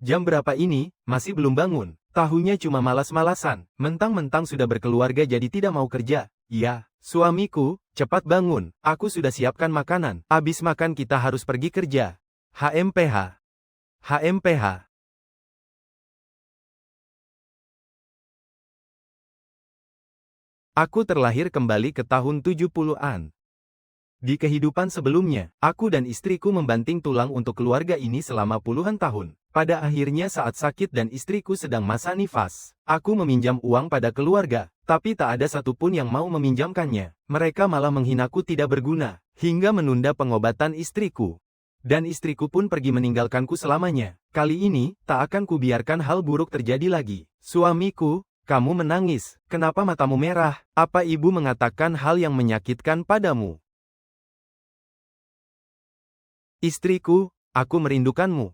Jam berapa ini? Masih belum bangun. Tahunya cuma malas-malasan. Mentang-mentang sudah berkeluarga jadi tidak mau kerja. Iya, suamiku, cepat bangun. Aku sudah siapkan makanan. Abis makan kita harus pergi kerja. HMPH. HMPH. Aku terlahir kembali ke tahun 70-an. Di kehidupan sebelumnya, aku dan istriku membanting tulang untuk keluarga ini selama puluhan tahun. Pada akhirnya saat sakit dan istriku sedang masa nifas, aku meminjam uang pada keluarga, tapi tak ada satupun yang mau meminjamkannya. Mereka malah menghinaku tidak berguna, hingga menunda pengobatan istriku. Dan istriku pun pergi meninggalkanku selamanya. Kali ini, tak akan kubiarkan hal buruk terjadi lagi. Suamiku, kamu menangis. Kenapa matamu merah? Apa ibu mengatakan hal yang menyakitkan padamu? Istriku, aku merindukanmu.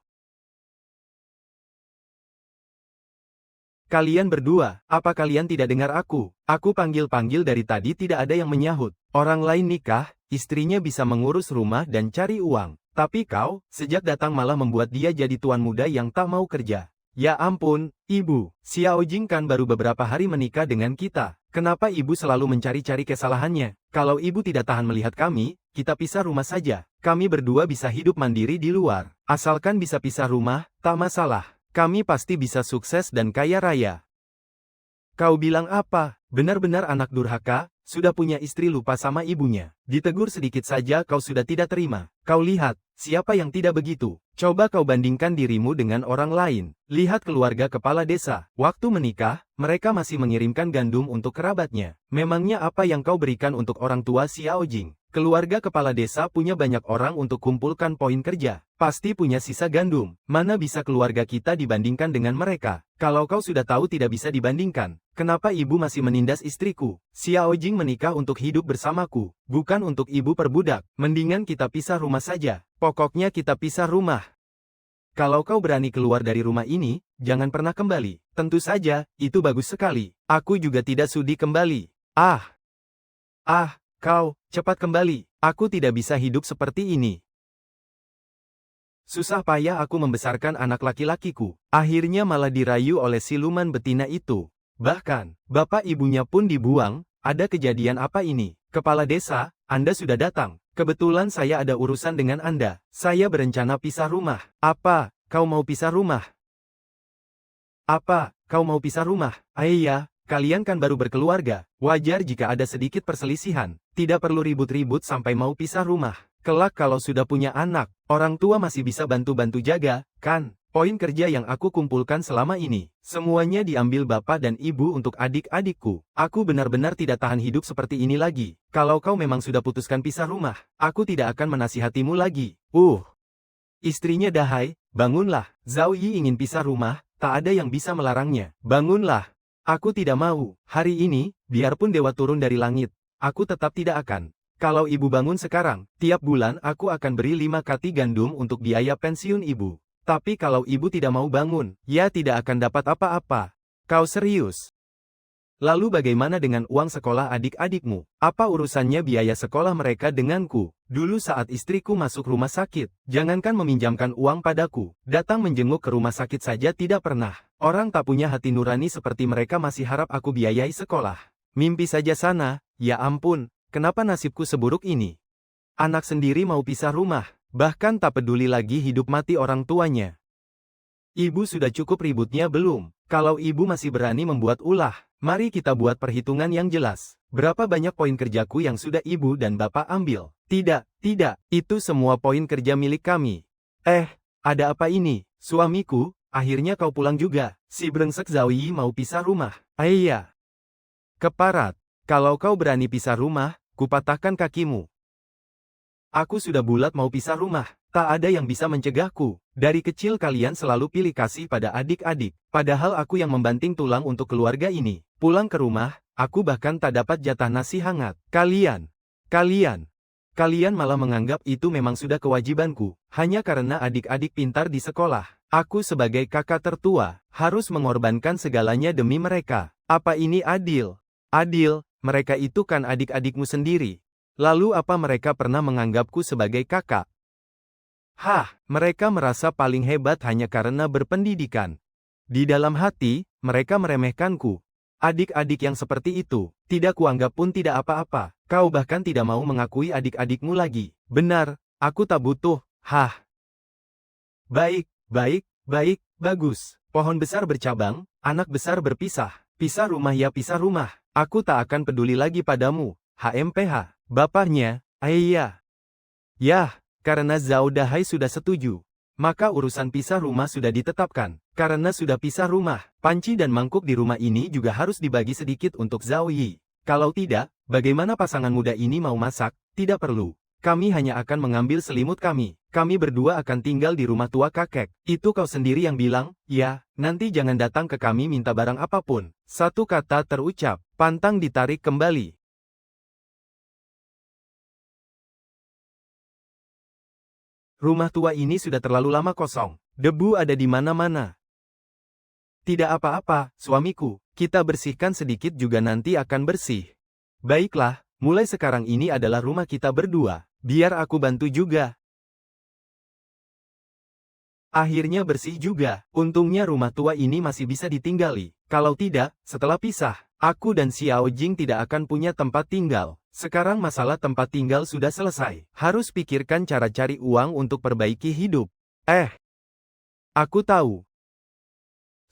Kalian berdua, apa kalian tidak dengar aku? Aku panggil-panggil dari tadi tidak ada yang menyahut. Orang lain nikah, istrinya bisa mengurus rumah dan cari uang. Tapi kau, sejak datang malah membuat dia jadi tuan muda yang tak mau kerja. Ya ampun, ibu, Xiao Jing kan baru beberapa hari menikah dengan kita. Kenapa ibu selalu mencari-cari kesalahannya? Kalau ibu tidak tahan melihat kami, kita pisah rumah saja. Kami berdua bisa hidup mandiri di luar. Asalkan bisa pisah rumah, tak masalah. Kami pasti bisa sukses dan kaya raya. Kau bilang apa? Benar-benar anak durhaka, sudah punya istri lupa sama ibunya. Ditegur sedikit saja kau sudah tidak terima. Kau lihat, siapa yang tidak begitu? Coba kau bandingkan dirimu dengan orang lain. Lihat keluarga kepala desa. Waktu menikah, mereka masih mengirimkan gandum untuk kerabatnya. Memangnya apa yang kau berikan untuk orang tua Xiao Jing? Keluarga kepala desa punya banyak orang untuk kumpulkan poin kerja. Pasti punya sisa gandum. Mana bisa keluarga kita dibandingkan dengan mereka? Kalau kau sudah tahu tidak bisa dibandingkan, kenapa ibu masih menindas istriku? Xiao Jing menikah untuk hidup bersamaku, bukan untuk ibu perbudak. Mendingan kita pisah rumah saja. Pokoknya kita pisah rumah. Kalau kau berani keluar dari rumah ini, jangan pernah kembali. Tentu saja, itu bagus sekali. Aku juga tidak sudi kembali. Kau, cepat kembali. Aku tidak bisa hidup seperti ini. Susah payah aku membesarkan anak laki-lakiku. Akhirnya malah dirayu oleh siluman betina itu. Bahkan, bapak ibunya pun dibuang. Ada kejadian apa ini? Kepala desa, Anda sudah datang. Kebetulan saya ada urusan dengan Anda. Saya berencana pisah rumah. Apa, kau mau pisah rumah? Apa, kau mau pisah rumah? Iya, kalian kan baru berkeluarga. Wajar jika ada sedikit perselisihan. Tidak perlu ribut-ribut sampai mau pisah rumah. Kelak kalau sudah punya anak, orang tua masih bisa bantu-bantu jaga, kan? Poin kerja yang aku kumpulkan selama ini, semuanya diambil bapak dan ibu untuk adik-adikku. Aku benar-benar tidak tahan hidup seperti ini lagi. Kalau kau memang sudah putuskan pisah rumah, aku tidak akan menasihatimu lagi. Istrinya dahai, bangunlah. Zhao Yi ingin pisah rumah, tak ada yang bisa melarangnya. Bangunlah. Aku tidak mau. Hari ini, biarpun dewa turun dari langit, aku tetap tidak akan. Kalau ibu bangun sekarang, tiap bulan aku akan beri 5 kati gandum untuk biaya pensiun ibu. Tapi kalau ibu tidak mau bangun, ya tidak akan dapat apa-apa. Kau serius? Lalu bagaimana dengan uang sekolah adik-adikmu? Apa urusannya biaya sekolah mereka denganku? Dulu saat istriku masuk rumah sakit, jangankan meminjamkan uang padaku, datang menjenguk ke rumah sakit saja tidak pernah. Orang tak punya hati nurani seperti mereka masih harap aku biayai sekolah. Mimpi saja sana, ya ampun, kenapa nasibku seburuk ini? Anak sendiri mau pisah rumah. Bahkan tak peduli lagi hidup mati orang tuanya. Ibu sudah cukup ributnya belum? Kalau ibu masih berani membuat ulah, mari kita buat perhitungan yang jelas. Berapa banyak poin kerjaku yang sudah ibu dan bapak ambil? Tidak, itu semua poin kerja milik kami. Ada apa ini? Suamiku, akhirnya kau pulang juga. Si brengsek Zhao Yi mau pisah rumah. Iya. Keparat, kalau kau berani pisah rumah, kupatahkan kakimu. Aku sudah bulat mau pisah rumah, tak ada yang bisa mencegahku. Dari kecil kalian selalu pilih kasih pada adik-adik, padahal aku yang membanting tulang untuk keluarga ini. Pulang ke rumah, aku bahkan tak dapat jatah nasi hangat. Kalian malah menganggap itu memang sudah kewajibanku, hanya karena adik-adik pintar di sekolah. Aku sebagai kakak tertua, harus mengorbankan segalanya demi mereka. Apa ini adil? Adil, mereka itu kan adik-adikmu sendiri. Lalu apa mereka pernah menganggapku sebagai kakak? Hah, mereka merasa paling hebat hanya karena berpendidikan. Di dalam hati, mereka meremehkanku. Adik-adik yang seperti itu, tidak kuanggap pun tidak apa-apa. Kau bahkan tidak mau mengakui adik-adikmu lagi. Benar, aku tak butuh. Hah. Baik, baik, baik, bagus. Pohon besar bercabang, anak besar berpisah. Pisah rumah ya pisah rumah. Aku tak akan peduli lagi padamu. HMPH. Bapaknya, Ayah. Yah, karena Zhao Dahai sudah setuju. Maka urusan pisah rumah sudah ditetapkan. Karena sudah pisah rumah, panci dan mangkuk di rumah ini juga harus dibagi sedikit untuk Zhao Yi. Kalau tidak, bagaimana pasangan muda ini mau masak? Tidak perlu. Kami hanya akan mengambil selimut kami. Kami berdua akan tinggal di rumah tua kakek. Itu kau sendiri yang bilang, ya, nanti jangan datang ke kami minta barang apapun. Satu kata terucap, pantang ditarik kembali. Rumah tua ini sudah terlalu lama kosong. Debu ada di mana-mana. Tidak apa-apa, suamiku. Kita bersihkan sedikit juga nanti akan bersih. Baiklah, mulai sekarang ini adalah rumah kita berdua. Biar aku bantu juga. Akhirnya bersih juga. Untungnya rumah tua ini masih bisa ditinggali. Kalau tidak, setelah pisah, aku dan Xiao Jing tidak akan punya tempat tinggal. Sekarang masalah tempat tinggal sudah selesai. Harus pikirkan cara cari uang untuk perbaiki hidup. Aku tahu.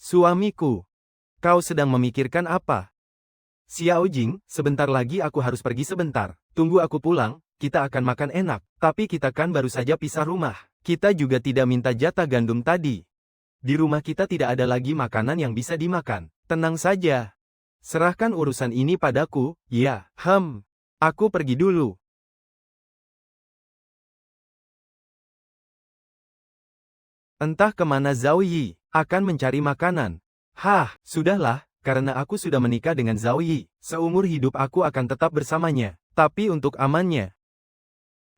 Suamiku, kau sedang memikirkan apa? Xiao Jing, sebentar lagi aku harus pergi sebentar. Tunggu aku pulang, kita akan makan enak. Tapi kita kan baru saja pisah rumah. Kita juga tidak minta jatah gandum tadi. Di rumah kita tidak ada lagi makanan yang bisa dimakan. Tenang saja. Serahkan urusan ini padaku, ya. Aku pergi dulu. Entah kemana Zhao Yi, akan mencari makanan. Sudahlah, karena aku sudah menikah dengan Zhao Yi, seumur hidup aku akan tetap bersamanya. Tapi untuk amannya,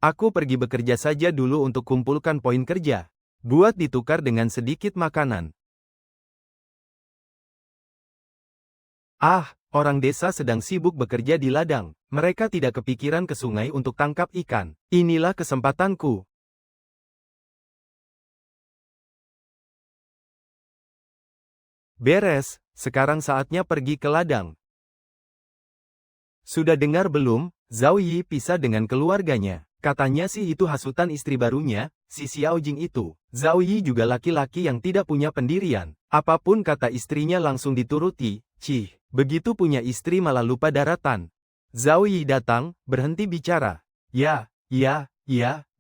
aku pergi bekerja saja dulu untuk kumpulkan poin kerja. Buat ditukar dengan sedikit makanan. Orang desa sedang sibuk bekerja di ladang. Mereka tidak kepikiran ke sungai untuk tangkap ikan. Inilah kesempatanku. Beres, sekarang saatnya pergi ke ladang. Sudah dengar belum? Zhao Yi pisah dengan keluarganya. Katanya sih itu hasutan istri barunya, si Xiao Jing itu. Zhao Yi juga laki-laki yang tidak punya pendirian. Apapun kata istrinya langsung dituruti. Begitu punya istri malah lupa daratan. Zhao Yi datang, berhenti bicara. Ya,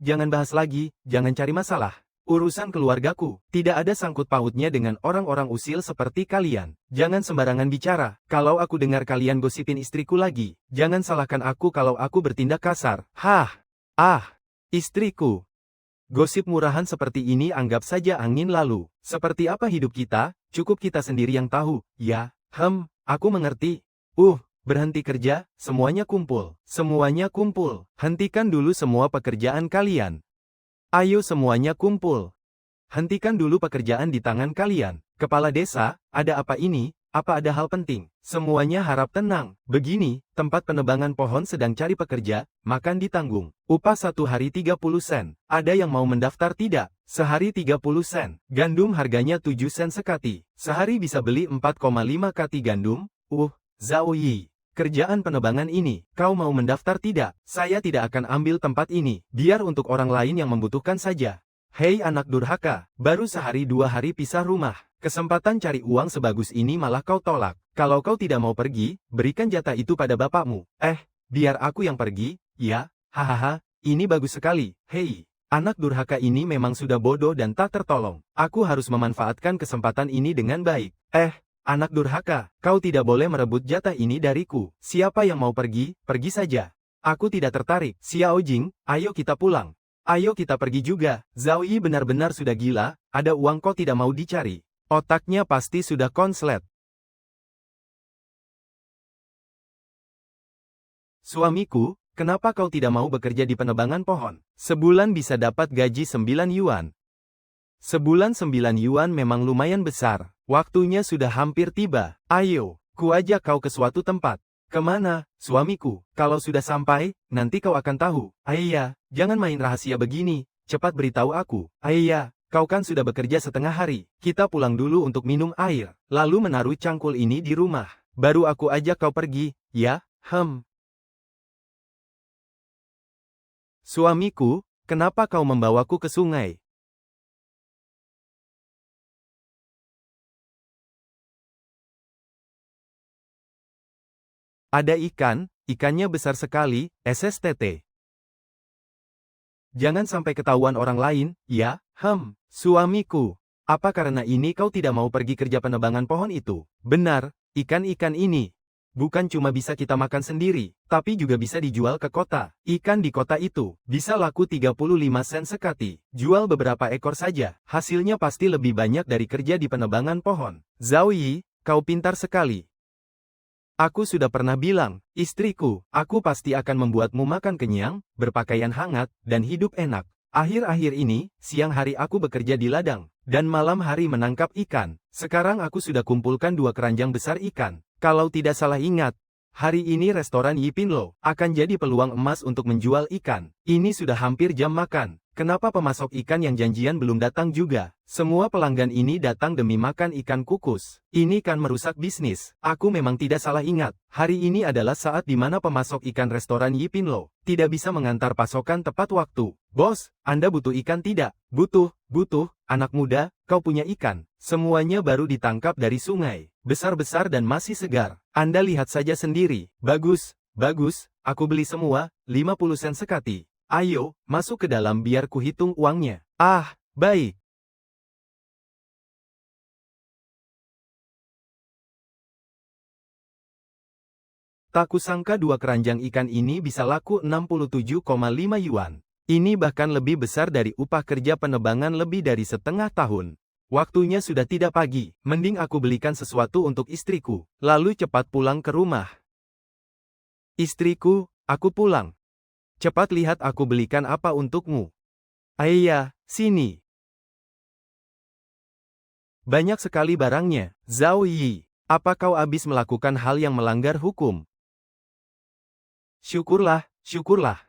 jangan bahas lagi, jangan cari masalah. Urusan keluargaku, tidak ada sangkut pautnya dengan orang-orang usil seperti kalian. Jangan sembarangan bicara, kalau aku dengar kalian gosipin istriku lagi, jangan salahkan aku kalau aku bertindak kasar. Istriku. Gosip murahan seperti ini anggap saja angin lalu. Seperti apa hidup kita, cukup kita sendiri yang tahu, ya. Aku mengerti. Berhenti kerja, semuanya kumpul. Semuanya kumpul. Hentikan dulu semua pekerjaan kalian. Ayo semuanya kumpul. Hentikan dulu pekerjaan di tangan kalian. Kepala desa, ada apa ini? Apa ada hal penting? Semuanya harap tenang. Begini, tempat penebangan pohon sedang cari pekerja, makan ditanggung. Upah 1 hari 30 sen. Ada yang mau mendaftar tidak? Sehari 30 sen. Gandum harganya 7 sen sekati. Sehari bisa beli 4,5 kati gandum. Zhao Yi. Kerjaan penebangan ini, kau mau mendaftar tidak? Saya tidak akan ambil tempat ini. Biar untuk orang lain yang membutuhkan saja. Hei anak durhaka, baru sehari 2 hari pisah rumah. Kesempatan cari uang sebagus ini malah kau tolak. Kalau kau tidak mau pergi, berikan jatah itu pada bapakmu. Biar aku yang pergi, ya? Ini bagus sekali. Hei, anak durhaka ini memang sudah bodoh dan tak tertolong. Aku harus memanfaatkan kesempatan ini dengan baik. Anak durhaka, kau tidak boleh merebut jatah ini dariku. Siapa yang mau pergi, pergi saja. Aku tidak tertarik. Xiao Jing, ayo kita pulang. Ayo kita pergi juga. Zhao Yi benar-benar sudah gila, ada uang kok tidak mau dicari. Otaknya pasti sudah konslet. Suamiku, kenapa kau tidak mau bekerja di penebangan pohon? Sebulan bisa dapat gaji 9 yuan. Sebulan 9 yuan memang lumayan besar. Waktunya sudah hampir tiba. Ayo, ku ajak kau ke suatu tempat. Kemana, suamiku? Kalau sudah sampai, nanti kau akan tahu. Ayah, jangan main rahasia begini. cepat beritahu aku. Ayah, kau kan sudah bekerja setengah hari. Kita pulang dulu untuk minum air, lalu menaruh cangkul ini di rumah. Baru aku ajak kau pergi, ya? Suamiku, kenapa kau membawaku ke sungai? Ada ikan, ikannya besar sekali, SSTT. Jangan sampai ketahuan orang lain, ya? Suamiku. Apa karena ini kau tidak mau pergi kerja penebangan pohon itu? Benar, ikan-ikan ini. Bukan cuma bisa kita makan sendiri, tapi juga bisa dijual ke kota. Ikan di kota itu bisa laku 35 sen sekati. Jual beberapa ekor saja, hasilnya pasti lebih banyak dari kerja di penebangan pohon. Zhao Yi, kau pintar sekali. Aku sudah pernah bilang, istriku, aku pasti akan membuatmu makan kenyang, berpakaian hangat, dan hidup enak. Akhir-akhir ini, siang hari aku bekerja di ladang, dan malam hari menangkap ikan. Sekarang aku sudah kumpulkan 2 keranjang besar ikan. Kalau tidak salah ingat, hari ini restoran Yipinlo akan jadi peluang emas untuk menjual ikan. Ini sudah hampir jam makan. Kenapa pemasok ikan yang janjian belum datang juga? Semua pelanggan ini datang demi makan ikan kukus. Ini kan merusak bisnis. Aku memang tidak salah ingat. Hari ini adalah saat di mana pemasok ikan restoran Yipinlo tidak bisa mengantar pasokan tepat waktu. Bos, Anda butuh ikan tidak? Butuh. Anak muda, kau punya ikan. Semuanya baru ditangkap dari sungai. Besar-besar dan masih segar. Anda lihat saja sendiri. Bagus. Aku beli semua, 50 sen sekati. Ayo, masuk ke dalam biar kuhitung uangnya. Ah, baik. Tak kusangka 2 keranjang ikan ini bisa laku 67,5 yuan. Ini bahkan lebih besar dari upah kerja penebangan lebih dari setengah tahun. Waktunya sudah tidak pagi, mending aku belikan sesuatu untuk istriku, lalu cepat pulang ke rumah. Istriku, aku pulang. Cepat lihat aku belikan apa untukmu. Ayah, sini. Banyak sekali barangnya. Zhao Yi, apa kau habis melakukan hal yang melanggar hukum? Syukurlah,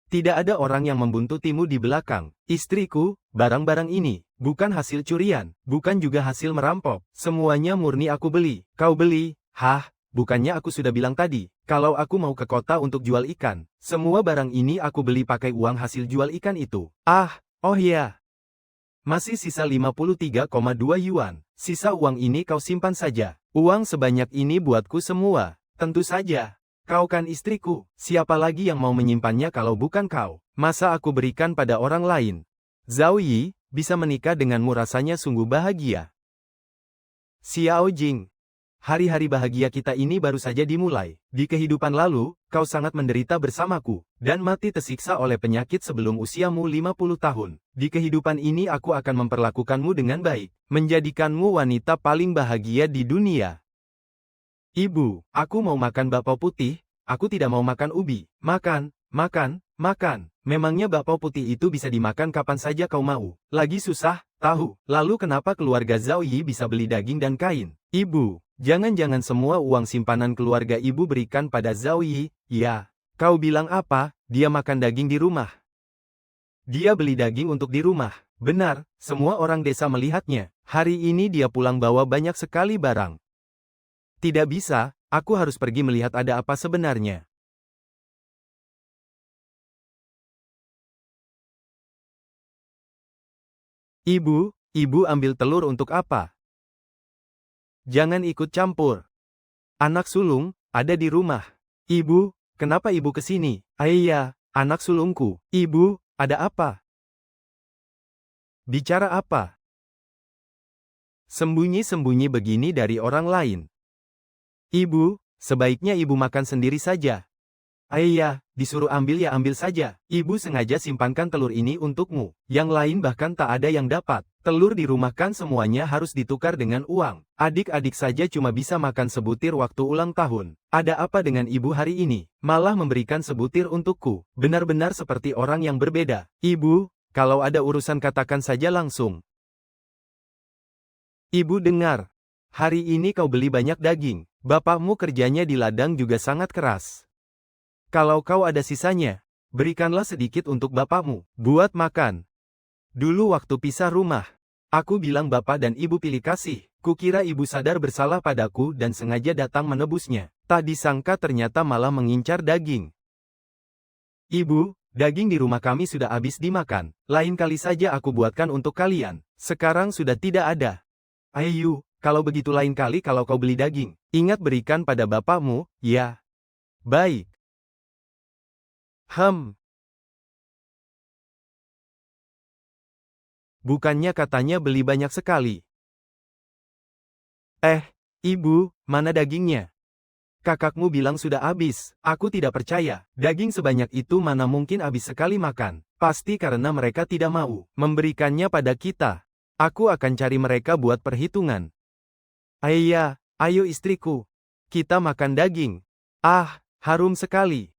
tidak ada orang yang membuntutimu di belakang. Istriku, barang-barang ini, bukan hasil curian, bukan juga hasil merampok. Semuanya murni aku beli. Kau beli? Bukannya aku sudah bilang tadi, kalau aku mau ke kota untuk jual ikan, semua barang ini aku beli pakai uang hasil jual ikan itu. Oh ya. Masih sisa 53,2 yuan. Sisa uang ini kau simpan saja. Uang sebanyak ini buatku semua. Tentu saja. Kau kan istriku. Siapa lagi yang mau menyimpannya kalau bukan kau? Masa aku berikan pada orang lain? Zhao Yi, bisa menikah denganmu rasanya sungguh bahagia. Xiao Jing. Hari-hari bahagia kita ini baru saja dimulai. Di kehidupan lalu, kau sangat menderita bersamaku, dan mati tersiksa oleh penyakit sebelum usiamu 50 tahun. Di kehidupan ini aku akan memperlakukanmu dengan baik, menjadikanmu wanita paling bahagia di dunia. Ibu, aku mau makan bakpao putih, aku tidak mau makan ubi. Makan. Memangnya bakpao putih itu bisa dimakan kapan saja kau mau. Lagi susah, tahu. Lalu kenapa keluarga Zhao Yi bisa beli daging dan kain? Ibu, jangan-jangan semua uang simpanan keluarga ibu berikan pada Zhao Yi? Ya, kau bilang apa? Dia makan daging di rumah. Dia beli daging untuk di rumah. Benar, semua orang desa melihatnya. Hari ini dia pulang bawa banyak sekali barang. Tidak bisa, aku harus pergi melihat ada apa sebenarnya. Ibu ambil telur untuk apa? Jangan ikut campur. Anak sulung, ada di rumah. Ibu, kenapa ibu ke sini? Ayah, anak sulungku. Ibu, ada apa? Bicara apa? Sembunyi-sembunyi begini dari orang lain. Ibu, sebaiknya ibu makan sendiri saja. Ayah, disuruh ambil ya ambil saja. Ibu sengaja simpankan telur ini untukmu. Yang lain bahkan tak ada yang dapat. Telur di rumah kan semuanya harus ditukar dengan uang. Adik-adik saja cuma bisa makan sebutir waktu ulang tahun. Ada apa dengan ibu hari ini? Malah memberikan sebutir untukku. Benar-benar seperti orang yang berbeda. Ibu, kalau ada urusan katakan saja langsung. Ibu dengar. Hari ini kau beli banyak daging. Bapakmu kerjanya di ladang juga sangat keras. Kalau kau ada sisanya, berikanlah sedikit untuk bapakmu, buat makan. Dulu waktu pisah rumah, aku bilang bapak dan ibu pilih kasih. Kukira ibu sadar bersalah padaku dan sengaja datang menebusnya. Tak disangka ternyata malah mengincar daging. Ibu, daging di rumah kami sudah habis dimakan. Lain kali saja aku buatkan untuk kalian. Sekarang sudah tidak ada. Ayu, kalau begitu lain kali kalau kau beli daging, ingat berikan pada bapakmu, ya. Baik. Bukannya katanya beli banyak sekali. Ibu, mana dagingnya? Kakakmu bilang sudah habis. Aku tidak percaya. Daging sebanyak itu mana mungkin habis sekali makan. Pasti karena mereka tidak mau memberikannya pada kita. Aku akan cari mereka buat perhitungan. Ayah, ayo istriku. Kita makan daging. Ah, harum sekali.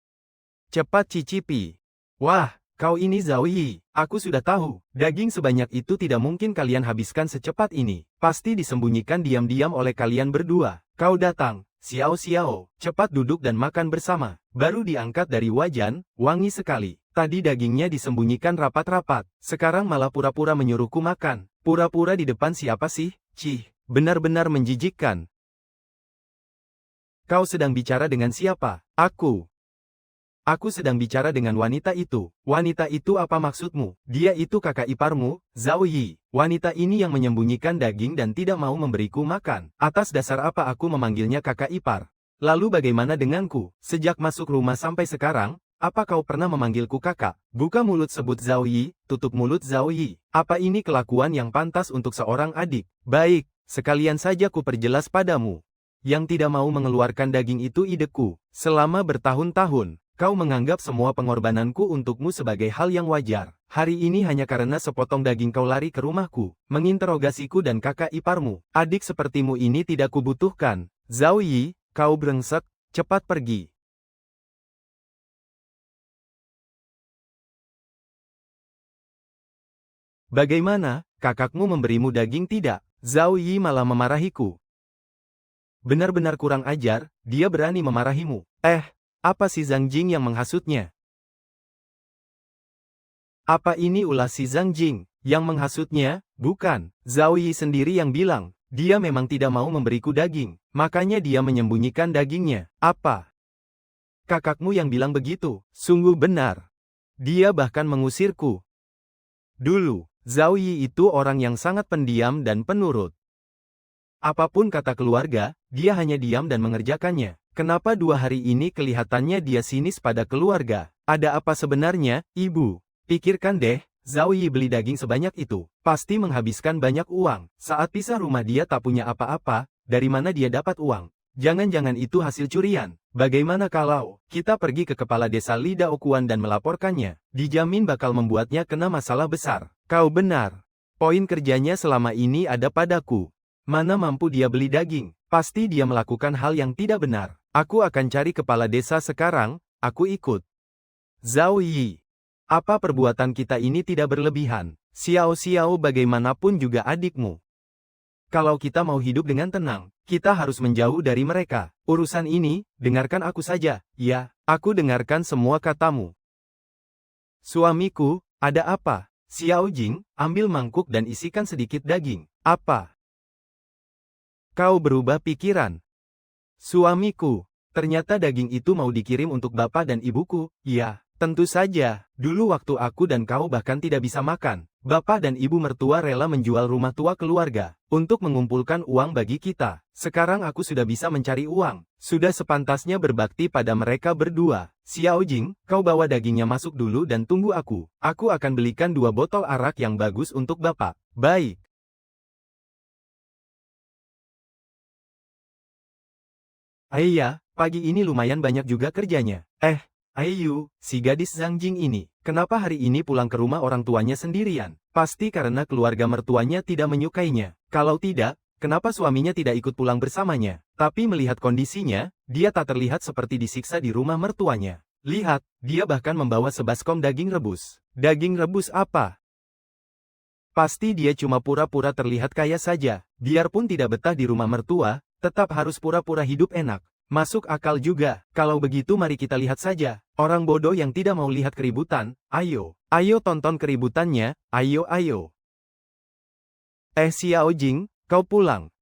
Cepat cicipi. Wah, kau ini Zhao Yi. Aku sudah tahu. Daging sebanyak itu tidak mungkin kalian habiskan secepat ini. Pasti disembunyikan diam-diam oleh kalian berdua. Kau datang. Xiao, cepat duduk dan makan bersama. Baru diangkat dari wajan, wangi sekali. Tadi dagingnya disembunyikan rapat-rapat. Sekarang malah pura-pura menyuruhku makan. Pura-pura di depan siapa sih? Cih, benar-benar menjijikkan. Kau sedang bicara dengan siapa? Aku sedang bicara dengan wanita itu. Wanita itu apa maksudmu? Dia itu kakak iparmu, Zhao Yi. Wanita ini yang menyembunyikan daging dan tidak mau memberiku makan. Atas dasar apa aku memanggilnya kakak ipar? Lalu bagaimana denganku? Sejak masuk rumah sampai sekarang, apa kau pernah memanggilku kakak? Buka mulut sebut Zhao Yi, tutup mulut Zhao Yi. Apa ini kelakuan yang pantas untuk seorang adik? Baik, sekalian saja ku perjelas padamu. Yang tidak mau mengeluarkan daging itu ideku. Selama bertahun-tahun, kau menganggap semua pengorbananku untukmu sebagai hal yang wajar. Hari ini hanya karena sepotong daging kau lari ke rumahku, menginterogasiku dan kakak iparmu. Adik sepertimu ini tidak kubutuhkan. Zhao Yi, kau brengsek, cepat pergi. Bagaimana, kakakmu memberimu daging tidak? Zhao Yi malah memarahiku. Benar-benar kurang ajar, dia berani memarahimu. Apa si Zhang Jing yang menghasutnya? Apa ini ulah si Zhang Jing yang menghasutnya? Bukan, Zhao Yi sendiri yang bilang, dia memang tidak mau memberiku daging, makanya dia menyembunyikan dagingnya. Apa? Kakakmu yang bilang begitu? Sungguh benar. Dia bahkan mengusirku. Dulu, Zhao Yi itu orang yang sangat pendiam dan penurut. Apapun kata keluarga, dia hanya diam dan mengerjakannya. Kenapa 2 hari ini kelihatannya dia sinis pada keluarga? Ada apa sebenarnya, ibu? Pikirkan deh, Zhao Yi beli daging sebanyak itu. Pasti menghabiskan banyak uang. Saat pisah rumah dia tak punya apa-apa, dari mana dia dapat uang? Jangan-jangan itu hasil curian. Bagaimana kalau kita pergi ke kepala desa Li Daokuan dan melaporkannya? Dijamin bakal membuatnya kena masalah besar. Kau benar. Poin kerjanya selama ini ada padaku. Mana mampu dia beli daging? Pasti dia melakukan hal yang tidak benar. Aku akan cari kepala desa sekarang, aku ikut. Zhao Yi. Apa perbuatan kita ini tidak berlebihan? Xiao bagaimanapun juga adikmu. Kalau kita mau hidup dengan tenang, kita harus menjauh dari mereka. Urusan ini, dengarkan aku saja. Ya, aku dengarkan semua katamu. Suamiku, ada apa? Xiao Jing, ambil mangkuk dan isikan sedikit daging. Apa? Kau berubah pikiran? Suamiku, ternyata daging itu mau dikirim untuk bapak dan ibuku. Ya, tentu saja. Dulu waktu aku dan kau bahkan tidak bisa makan, bapak dan ibu mertua rela menjual rumah tua keluarga untuk mengumpulkan uang bagi kita. Sekarang aku sudah bisa mencari uang. Sudah sepantasnya berbakti pada mereka berdua. Xiao Jing, kau bawa dagingnya masuk dulu dan tunggu aku. Aku akan belikan 2 botol arak yang bagus untuk bapak. Baik. Ayah, pagi ini lumayan banyak juga kerjanya. Ayu, si gadis Zhang Jing ini, kenapa hari ini pulang ke rumah orang tuanya sendirian? Pasti karena keluarga mertuanya tidak menyukainya. Kalau tidak, kenapa suaminya tidak ikut pulang bersamanya? Tapi melihat kondisinya, dia tak terlihat seperti disiksa di rumah mertuanya. Lihat, dia bahkan membawa sebaskom daging rebus. Daging rebus apa? Pasti dia cuma pura-pura terlihat kaya saja. Biarpun tidak betah di rumah mertua, tetap harus pura-pura hidup enak. Masuk akal juga. Kalau begitu mari kita lihat saja. Orang bodoh yang tidak mau lihat keributan, ayo. Ayo tonton keributannya, ayo. Xiao Jing, kau pulang.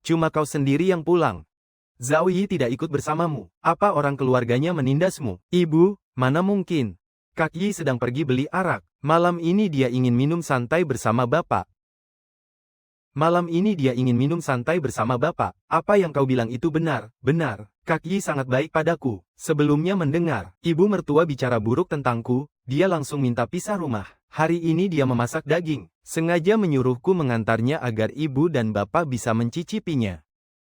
Cuma kau sendiri yang pulang. Zhao Yi tidak ikut bersamamu. Apa orang keluarganya menindasmu? Ibu, mana mungkin. Kak Yi sedang pergi beli arak. Malam ini dia ingin minum santai bersama bapak. Apa yang kau bilang itu benar. Kak Yi sangat baik padaku. Sebelumnya mendengar ibu mertua bicara buruk tentangku, dia langsung minta pisah rumah. Hari ini dia memasak daging. Sengaja menyuruhku mengantarnya agar ibu dan bapak bisa mencicipinya.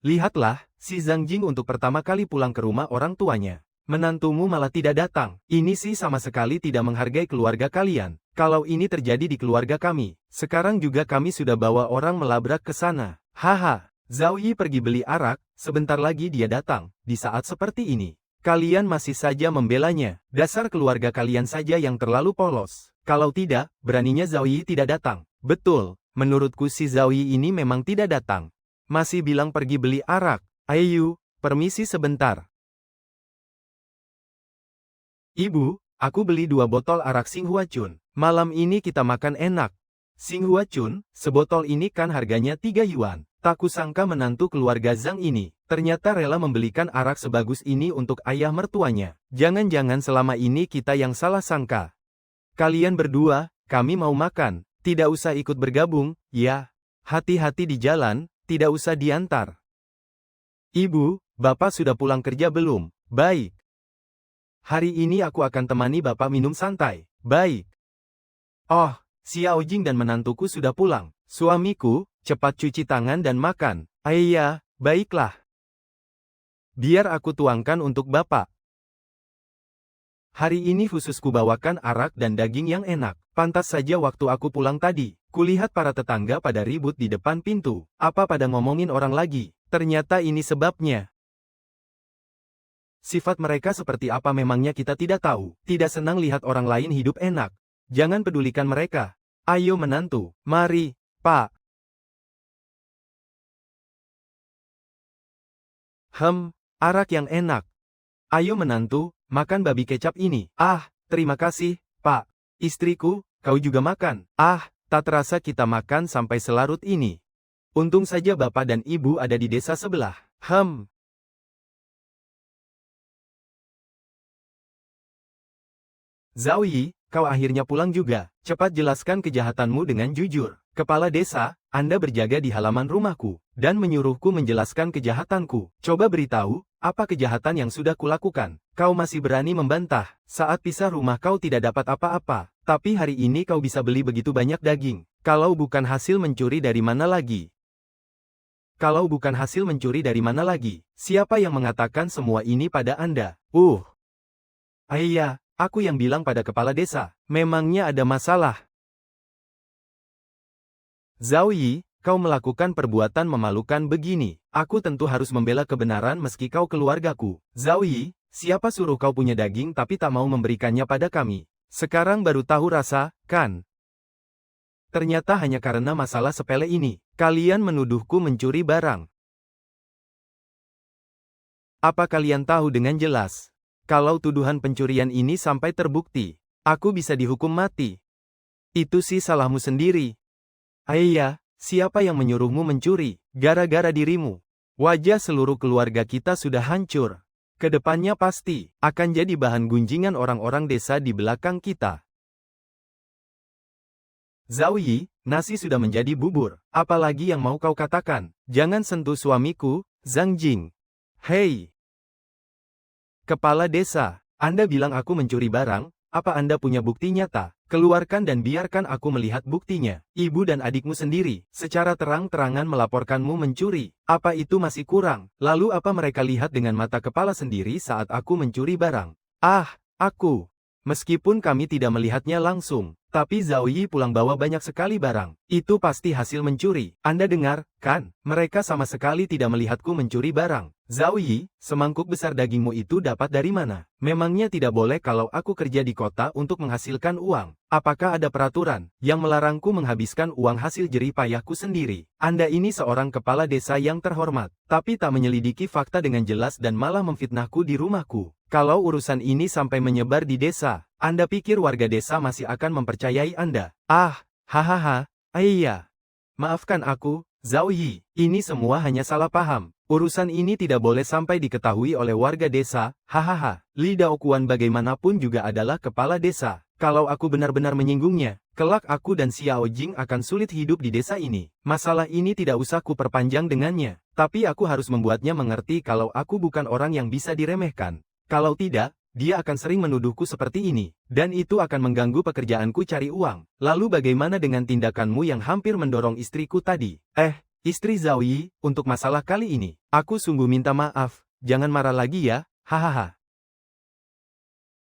Lihatlah, si Zhang Jing untuk pertama kali pulang ke rumah orang tuanya. Menantumu malah tidak datang. Ini sih sama sekali tidak menghargai keluarga kalian. Kalau ini terjadi di keluarga kami, sekarang juga kami sudah bawa orang melabrak ke sana. Haha, Zhao Yi pergi beli arak, sebentar lagi dia datang. Di saat seperti ini, kalian masih saja membelanya. Dasar keluarga kalian saja yang terlalu polos. Kalau tidak, beraninya Zhao Yi tidak datang. Betul, menurutku si Zhao Yi ini memang tidak datang. Masih bilang pergi beli arak. Ayu, permisi sebentar. Ibu, aku beli 2 botol arak Xinghua Chun. Malam ini kita makan enak. Xinghua Chun, sebotol ini kan harganya 3 yuan. Tak kusangka menantu keluarga Zhang ini ternyata rela membelikan arak sebagus ini untuk ayah mertuanya. Jangan-jangan selama ini kita yang salah sangka. Kalian berdua, kami mau makan. Tidak usah ikut bergabung, ya. Hati-hati di jalan, tidak usah diantar. Ibu, bapak sudah pulang kerja belum? Baik. Hari ini aku akan temani bapak minum santai. Baik. Oh, Xiao Jing dan menantuku sudah pulang. Suamiku, cepat cuci tangan dan makan. Iya, baiklah. Biar aku tuangkan untuk bapak. Hari ini khusus kubawakan arak dan daging yang enak. Pantas saja waktu aku pulang tadi, kulihat para tetangga pada ribut di depan pintu. Apa pada ngomongin orang lagi? Ternyata ini sebabnya. Sifat mereka seperti apa memangnya kita tidak tahu. Tidak senang lihat orang lain hidup enak. Jangan pedulikan mereka. Ayo menantu, mari, Pak. Arak yang enak. Ayo menantu, makan babi kecap ini. Terima kasih, Pak. Istriku, kau juga makan. Tak terasa kita makan sampai selarut ini. Untung saja bapak dan ibu ada di desa sebelah. Zhao Yi, kau akhirnya pulang juga. Cepat jelaskan kejahatanmu dengan jujur. Kepala desa, Anda berjaga di halaman rumahku, dan menyuruhku menjelaskan kejahatanku. Coba beritahu, apa kejahatan yang sudah kulakukan? Kau masih berani membantah. Saat pisah rumah kau tidak dapat apa-apa. Tapi hari ini kau bisa beli begitu banyak daging. Kalau bukan hasil mencuri dari mana lagi? Siapa yang mengatakan semua ini pada Anda? Iya, aku yang bilang pada kepala desa. Memangnya ada masalah? Zhao Yi, kau melakukan perbuatan memalukan begini. Aku tentu harus membela kebenaran meski kau keluargaku. Zhao Yi, siapa suruh kau punya daging tapi tak mau memberikannya pada kami? Sekarang baru tahu rasa, kan? Ternyata hanya karena masalah sepele ini. Kalian menuduhku mencuri barang. Apa kalian tahu dengan jelas? Kalau tuduhan pencurian ini sampai terbukti, aku bisa dihukum mati. Itu sih salahmu sendiri. Iya, siapa yang menyuruhmu mencuri? Gara-gara dirimu. Wajah seluruh keluarga kita sudah hancur. Kedepannya pasti akan jadi bahan gunjingan orang-orang desa di belakang kita. Zhao Yi, nasi sudah menjadi bubur. Apalagi yang mau kau katakan? Jangan sentuh suamiku, Zhang Jing. Hei! Kepala desa, Anda bilang aku mencuri barang, apa Anda punya bukti nyata? Keluarkan dan biarkan aku melihat buktinya. Ibu dan adikmu sendiri, secara terang-terangan melaporkanmu mencuri. Apa itu masih kurang? Lalu apa mereka lihat dengan mata kepala sendiri saat aku mencuri barang? Aku. Meskipun kami tidak melihatnya langsung, tapi Zhao Yi pulang bawa banyak sekali barang. Itu pasti hasil mencuri. Anda dengar, kan? Mereka sama sekali tidak melihatku mencuri barang. Zhao Yi, semangkuk besar dagingmu itu dapat dari mana? Memangnya tidak boleh kalau aku kerja di kota untuk menghasilkan uang? Apakah ada peraturan yang melarangku menghabiskan uang hasil jerih payahku sendiri? Anda ini seorang kepala desa yang terhormat, tapi tak menyelidiki fakta dengan jelas dan malah memfitnahku di rumahku. Kalau urusan ini sampai menyebar di desa, Anda pikir warga desa masih akan mempercayai Anda? Ah, hahaha, iya. Maafkan aku, Zhao Yi. Ini semua hanya salah paham. Urusan ini tidak boleh sampai diketahui oleh warga desa, hahaha. Li Daoquan bagaimanapun juga adalah kepala desa. Kalau aku benar-benar menyinggungnya, kelak aku dan Xiao Jing akan sulit hidup di desa ini. Masalah ini tidak usah ku perpanjang dengannya. Tapi aku harus membuatnya mengerti kalau aku bukan orang yang bisa diremehkan. Kalau tidak, dia akan sering menuduhku seperti ini. Dan itu akan mengganggu pekerjaanku cari uang. Lalu bagaimana dengan tindakanmu yang hampir mendorong istriku tadi? Istri Zhao Yi, untuk masalah kali ini, aku sungguh minta maaf. Jangan marah lagi ya, hahaha.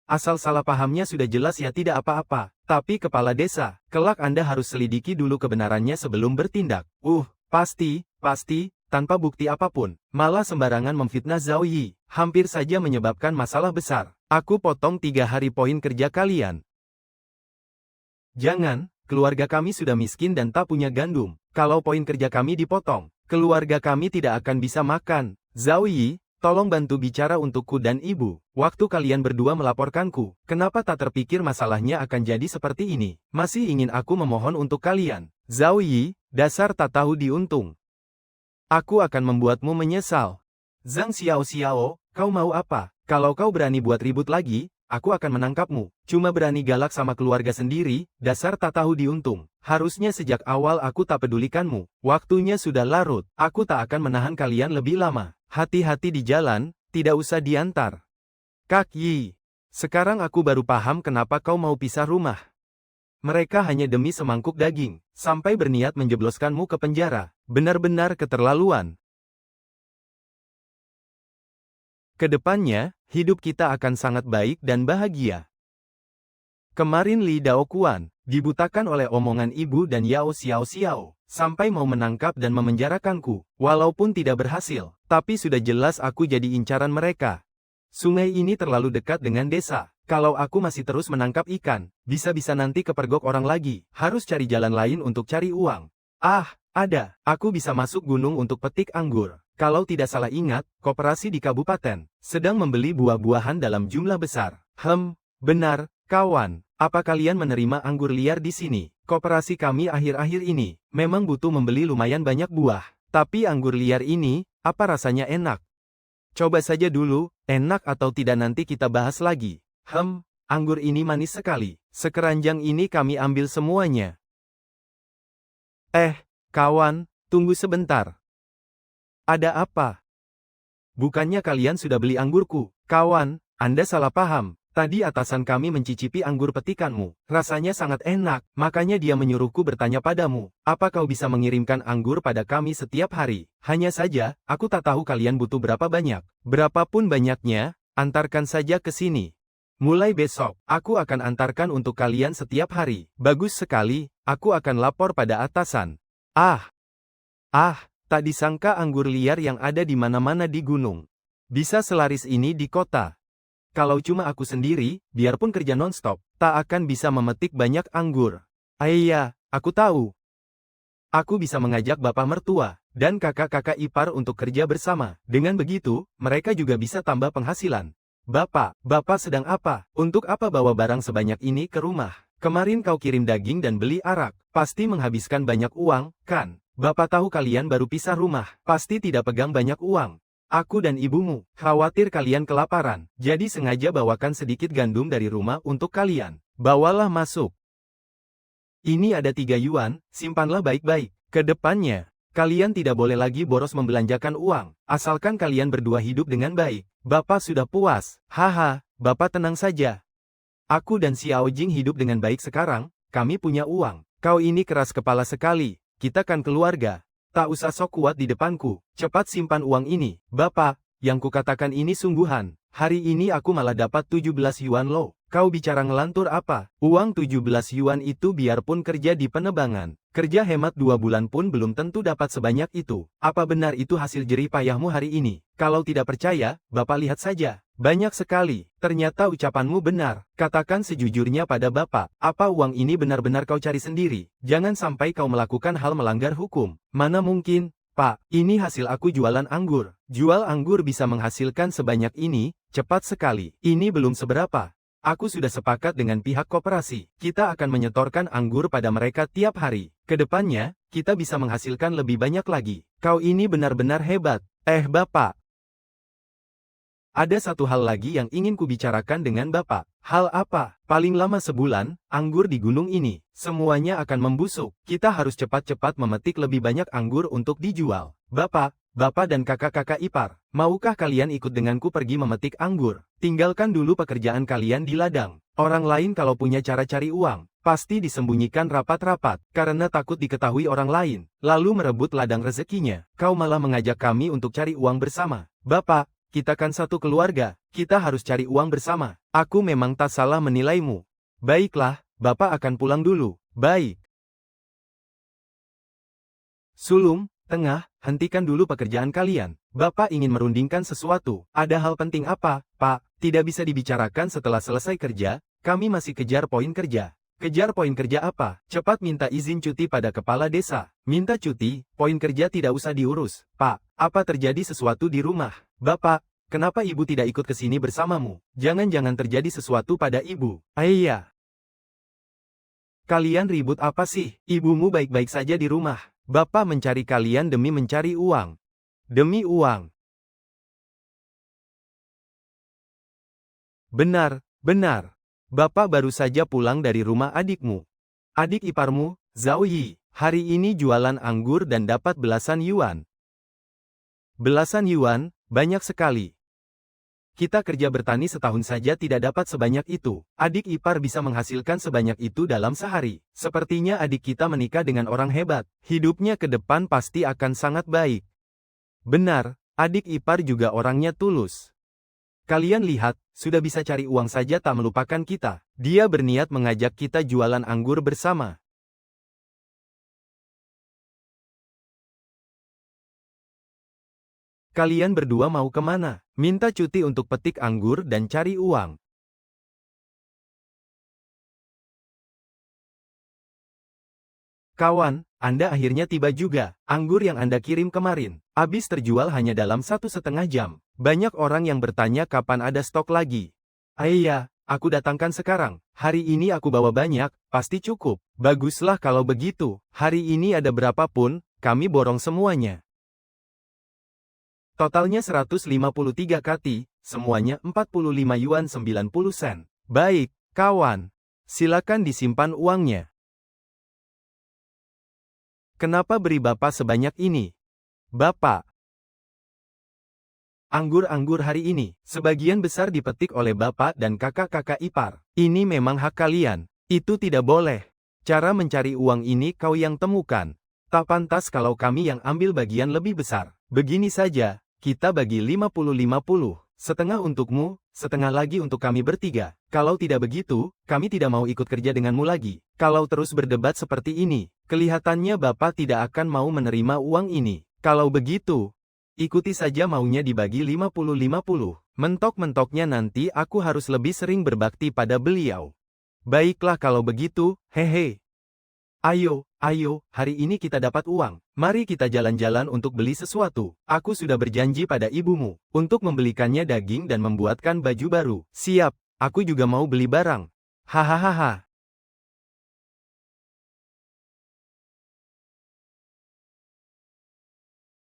Asal salah pahamnya sudah jelas ya tidak apa-apa. Tapi kepala desa, kelak Anda harus selidiki dulu kebenarannya sebelum bertindak. Pasti, tanpa bukti apapun. Malah sembarangan memfitnah Zhao Yi. Hampir saja menyebabkan masalah besar. Aku potong 3 hari poin kerja kalian. Jangan, keluarga kami sudah miskin dan tak punya gandum. Kalau poin kerja kami dipotong, keluarga kami tidak akan bisa makan. Zhao Yi, tolong bantu bicara untukku dan ibu. Waktu kalian berdua melaporkanku, kenapa tak terpikir masalahnya akan jadi seperti ini? Masih ingin aku memohon untuk kalian. Zhao Yi, dasar tak tahu diuntung. Aku akan membuatmu menyesal. Zhang Xiao, kau mau apa? Kalau kau berani buat ribut lagi, aku akan menangkapmu. Cuma berani galak sama keluarga sendiri, dasar tak tahu diuntung. Harusnya sejak awal aku tak pedulikanmu. Waktunya sudah larut, aku tak akan menahan kalian lebih lama. Hati-hati di jalan, tidak usah diantar. Kak Yi, sekarang aku baru paham kenapa kau mau pisah rumah. Mereka hanya demi semangkuk daging, sampai berniat menjebloskanmu ke penjara. Benar-benar keterlaluan. Kedepannya, hidup kita akan sangat baik dan bahagia. Kemarin Li Daoquan dibutakan oleh omongan ibu dan Yao Xiao, sampai mau menangkap dan memenjarakanku. Walaupun tidak berhasil, tapi sudah jelas aku jadi incaran mereka. Sungai ini terlalu dekat dengan desa. Kalau aku masih terus menangkap ikan, bisa-bisa nanti kepergok orang lagi. Harus cari jalan lain untuk cari uang. Ada. Aku bisa masuk gunung untuk petik anggur. Kalau tidak salah ingat, koperasi di kabupaten sedang membeli buah-buahan dalam jumlah besar. Benar, kawan. Apa kalian menerima anggur liar di sini? Koperasi kami akhir-akhir ini memang butuh membeli lumayan banyak buah. Tapi anggur liar ini, apa rasanya enak? Coba saja dulu, enak atau tidak nanti kita bahas lagi. Anggur ini manis sekali. Sekeranjang ini kami ambil semuanya. Kawan, tunggu sebentar. Ada apa? Bukannya kalian sudah beli anggurku? Kawan, Anda salah paham. Tadi atasan kami mencicipi anggur petikanmu. Rasanya sangat enak, makanya dia menyuruhku bertanya padamu. Apa kau bisa mengirimkan anggur pada kami setiap hari? Hanya saja, aku tak tahu kalian butuh berapa banyak. Berapapun banyaknya, antarkan saja ke sini. Mulai besok, aku akan antarkan untuk kalian setiap hari. Bagus sekali, aku akan lapor pada atasan. Tak disangka anggur liar yang ada di mana-mana di gunung. Bisa selaris ini di kota. Kalau cuma aku sendiri, biarpun kerja non-stop, tak akan bisa memetik banyak anggur. Iya, aku tahu. Aku bisa mengajak bapak mertua dan kakak-kakak ipar untuk kerja bersama. Dengan begitu, mereka juga bisa tambah penghasilan. Bapak sedang apa? Untuk apa bawa barang sebanyak ini ke rumah? Kemarin kau kirim daging dan beli arak. Pasti menghabiskan banyak uang, kan? Bapak tahu kalian baru pisah rumah, pasti tidak pegang banyak uang. Aku dan ibumu khawatir kalian kelaparan, jadi sengaja bawakan sedikit gandum dari rumah untuk kalian. Bawalah masuk. Ini ada 3 yuan, simpanlah baik-baik. Kedepannya, kalian tidak boleh lagi boros membelanjakan uang, asalkan kalian berdua hidup dengan baik. Bapak sudah puas. Bapak tenang saja. Aku dan Xiao Jing hidup dengan baik sekarang, kami punya uang. Kau ini keras kepala sekali. Kita kan keluarga. Tak usah sok kuat di depanku. Cepat simpan uang ini. Bapak, yang kukatakan ini sungguhan. Hari ini aku malah dapat 17 yuan loh. Kau bicara ngelantur apa? Uang 17 yuan itu biarpun kerja di penebangan. Kerja hemat 2 bulan pun belum tentu dapat sebanyak itu. Apa benar itu hasil jerih payahmu hari ini? Kalau tidak percaya, Bapak lihat saja. Banyak sekali. Ternyata ucapanmu benar. Katakan sejujurnya pada Bapak. Apa uang ini benar-benar kau cari sendiri? Jangan sampai kau melakukan hal melanggar hukum. Mana mungkin? Pak, ini hasil aku jualan anggur. Jual anggur bisa menghasilkan sebanyak ini, cepat sekali. Ini belum seberapa. Aku sudah sepakat dengan pihak koperasi. Kita akan menyetorkan anggur pada mereka tiap hari. Kedepannya, kita bisa menghasilkan lebih banyak lagi. Kau ini benar-benar hebat. Bapak. Ada satu hal lagi yang ingin kubicarakan dengan Bapak. Hal apa? Paling lama sebulan, anggur di gunung ini, semuanya akan membusuk. Kita harus cepat-cepat memetik lebih banyak anggur untuk dijual. Bapak dan kakak-kakak ipar, maukah kalian ikut denganku pergi memetik anggur? Tinggalkan dulu pekerjaan kalian di ladang. Orang lain kalau punya cara cari uang, pasti disembunyikan rapat-rapat, karena takut diketahui orang lain, lalu merebut ladang rezekinya. Kau malah mengajak kami untuk cari uang bersama. Bapak, kita kan satu keluarga, kita harus cari uang bersama. Aku memang tak salah menilaimu. Baiklah, Bapak akan pulang dulu. Baik. Sulung, Tengah, hentikan dulu pekerjaan kalian. Bapak ingin merundingkan sesuatu. Ada hal penting apa, Pak? Tidak bisa dibicarakan setelah selesai kerja, kami masih kejar poin kerja. Kejar poin kerja apa? Cepat minta izin cuti pada kepala desa. Minta cuti, poin kerja tidak usah diurus. Pak, apa terjadi sesuatu di rumah? Bapak, kenapa ibu tidak ikut ke sini bersamamu? Jangan-jangan terjadi sesuatu pada ibu. Ayah. Kalian ribut apa sih? Ibumu baik-baik saja di rumah. Bapak mencari kalian demi mencari uang. Demi uang. Benar, benar. Bapak baru saja pulang dari rumah adikmu. Adik iparmu, Zhao Yi, hari ini jualan anggur dan dapat belasan yuan. Belasan yuan, banyak sekali. Kita kerja bertani setahun saja tidak dapat sebanyak itu. Adik ipar bisa menghasilkan sebanyak itu dalam sehari. Sepertinya adik kita menikah dengan orang hebat. Hidupnya ke depan pasti akan sangat baik. Benar, adik ipar juga orangnya tulus. Kalian lihat, sudah bisa cari uang saja tak melupakan kita. Dia berniat mengajak kita jualan anggur bersama. Kalian berdua mau kemana? Minta cuti untuk petik anggur dan cari uang. Kawan, Anda akhirnya tiba juga. Anggur yang Anda kirim kemarin, habis terjual hanya dalam 1,5 jam. Banyak orang yang bertanya kapan ada stok lagi. Ayah, aku datangkan sekarang. Hari ini aku bawa banyak, pasti cukup. Baguslah kalau begitu. Hari ini ada berapapun, kami borong semuanya. Totalnya 153 kati, semuanya 45 yuan 90 sen. Baik, kawan. Silakan disimpan uangnya. Kenapa beri Bapak sebanyak ini? Bapak. Anggur-anggur hari ini, sebagian besar dipetik oleh Bapak dan kakak-kakak ipar. Ini memang hak kalian. Itu tidak boleh. Cara mencari uang ini kau yang temukan. Tak pantas kalau kami yang ambil bagian lebih besar. Begini saja. Kita bagi 50-50, setengah untukmu, setengah lagi untuk kami bertiga. Kalau tidak begitu, kami tidak mau ikut kerja denganmu lagi. Kalau terus berdebat seperti ini, kelihatannya Bapak tidak akan mau menerima uang ini. Kalau begitu, ikuti saja maunya dibagi 50-50. Mentok-mentoknya nanti aku harus lebih sering berbakti pada beliau. Baiklah kalau begitu, hehe. Ayo, hari ini kita dapat uang. Mari kita jalan-jalan untuk beli sesuatu. Aku sudah berjanji pada ibumu, untuk membelikannya daging dan membuatkan baju baru. Siap, aku juga mau beli barang. Hahaha.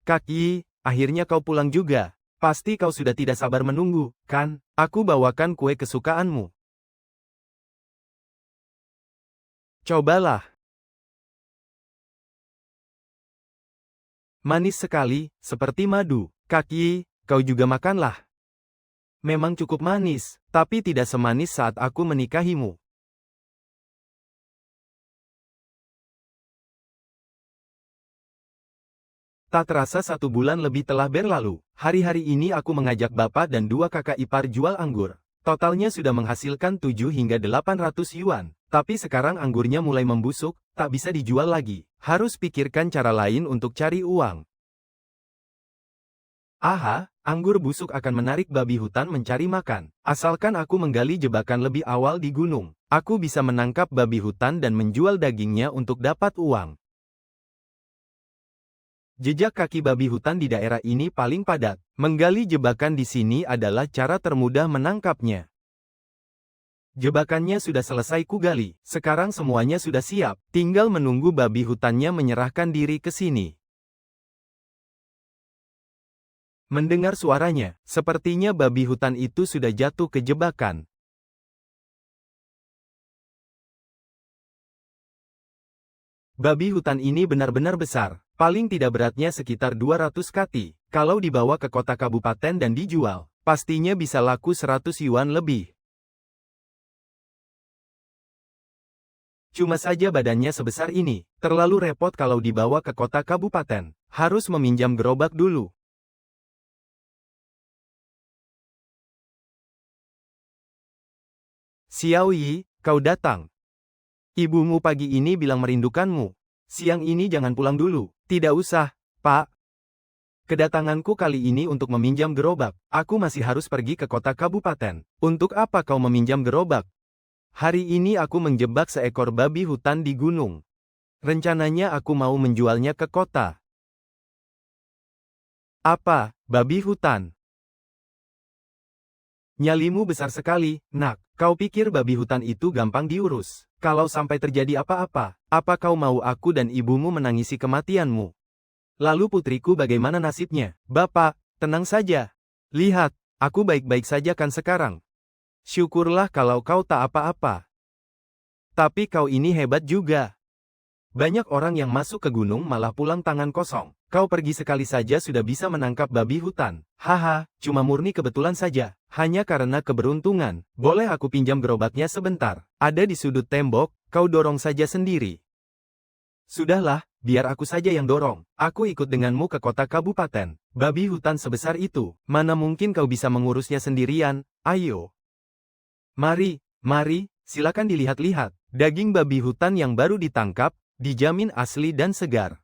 Kaki, akhirnya kau pulang juga. Pasti kau sudah tidak sabar menunggu, kan? Aku bawakan kue kesukaanmu. Cobalah. Manis sekali, seperti madu. Kaki, kau juga makanlah. Memang cukup manis, tapi tidak semanis saat aku menikahimu. Tak terasa 1 bulan lebih telah berlalu. Hari-hari ini aku mengajak bapak dan 2 kakak ipar jual anggur. Totalnya sudah menghasilkan 7 hingga 800 yuan. Tapi sekarang anggurnya mulai membusuk, tak bisa dijual lagi. Harus pikirkan cara lain untuk cari uang. Aha, anggur busuk akan menarik babi hutan mencari makan. Asalkan aku menggali jebakan lebih awal di gunung, aku bisa menangkap babi hutan dan menjual dagingnya untuk dapat uang. Jejak kaki babi hutan di daerah ini paling padat. Menggali jebakan di sini adalah cara termudah menangkapnya. Jebakannya sudah selesai kugali. Sekarang semuanya sudah siap. Tinggal menunggu babi hutannya menyerahkan diri ke sini. Mendengar suaranya, sepertinya babi hutan itu sudah jatuh ke jebakan. Babi hutan ini benar-benar besar, paling tidak beratnya sekitar 200 kati. Kalau dibawa ke kota kabupaten dan dijual, pastinya bisa laku 100 yuan lebih. Cuma saja badannya sebesar ini, terlalu repot kalau dibawa ke kota kabupaten. Harus meminjam gerobak dulu. Xiao Yi, kau datang. Ibumu pagi ini bilang merindukanmu. Siang ini jangan pulang dulu. Tidak usah, Pak. Kedatanganku kali ini untuk meminjam gerobak. Aku masih harus pergi ke kota kabupaten. Untuk apa kau meminjam gerobak? Hari ini aku menjebak seekor babi hutan di gunung. Rencananya aku mau menjualnya ke kota. Apa, babi hutan? Nyalimu besar sekali, nak. Kau pikir babi hutan itu gampang diurus? Kalau sampai terjadi apa-apa, apa kau mau aku dan ibumu menangisi kematianmu? Lalu putriku bagaimana nasibnya? Bapak, tenang saja. Lihat, aku baik-baik saja kan sekarang. Syukurlah kalau kau tak apa-apa. Tapi kau ini hebat juga. Banyak orang yang masuk ke gunung malah pulang tangan kosong. Kau pergi sekali saja sudah bisa menangkap babi hutan. Haha, cuma murni kebetulan saja. Hanya karena keberuntungan. Boleh aku pinjam gerobaknya sebentar? Ada di sudut tembok, kau dorong saja sendiri. Sudahlah, biar aku saja yang dorong. Aku ikut denganmu ke kota kabupaten. Babi hutan sebesar itu, mana mungkin kau bisa mengurusnya sendirian? Ayo. Mari, silakan dilihat-lihat. Daging babi hutan yang baru ditangkap, dijamin asli dan segar.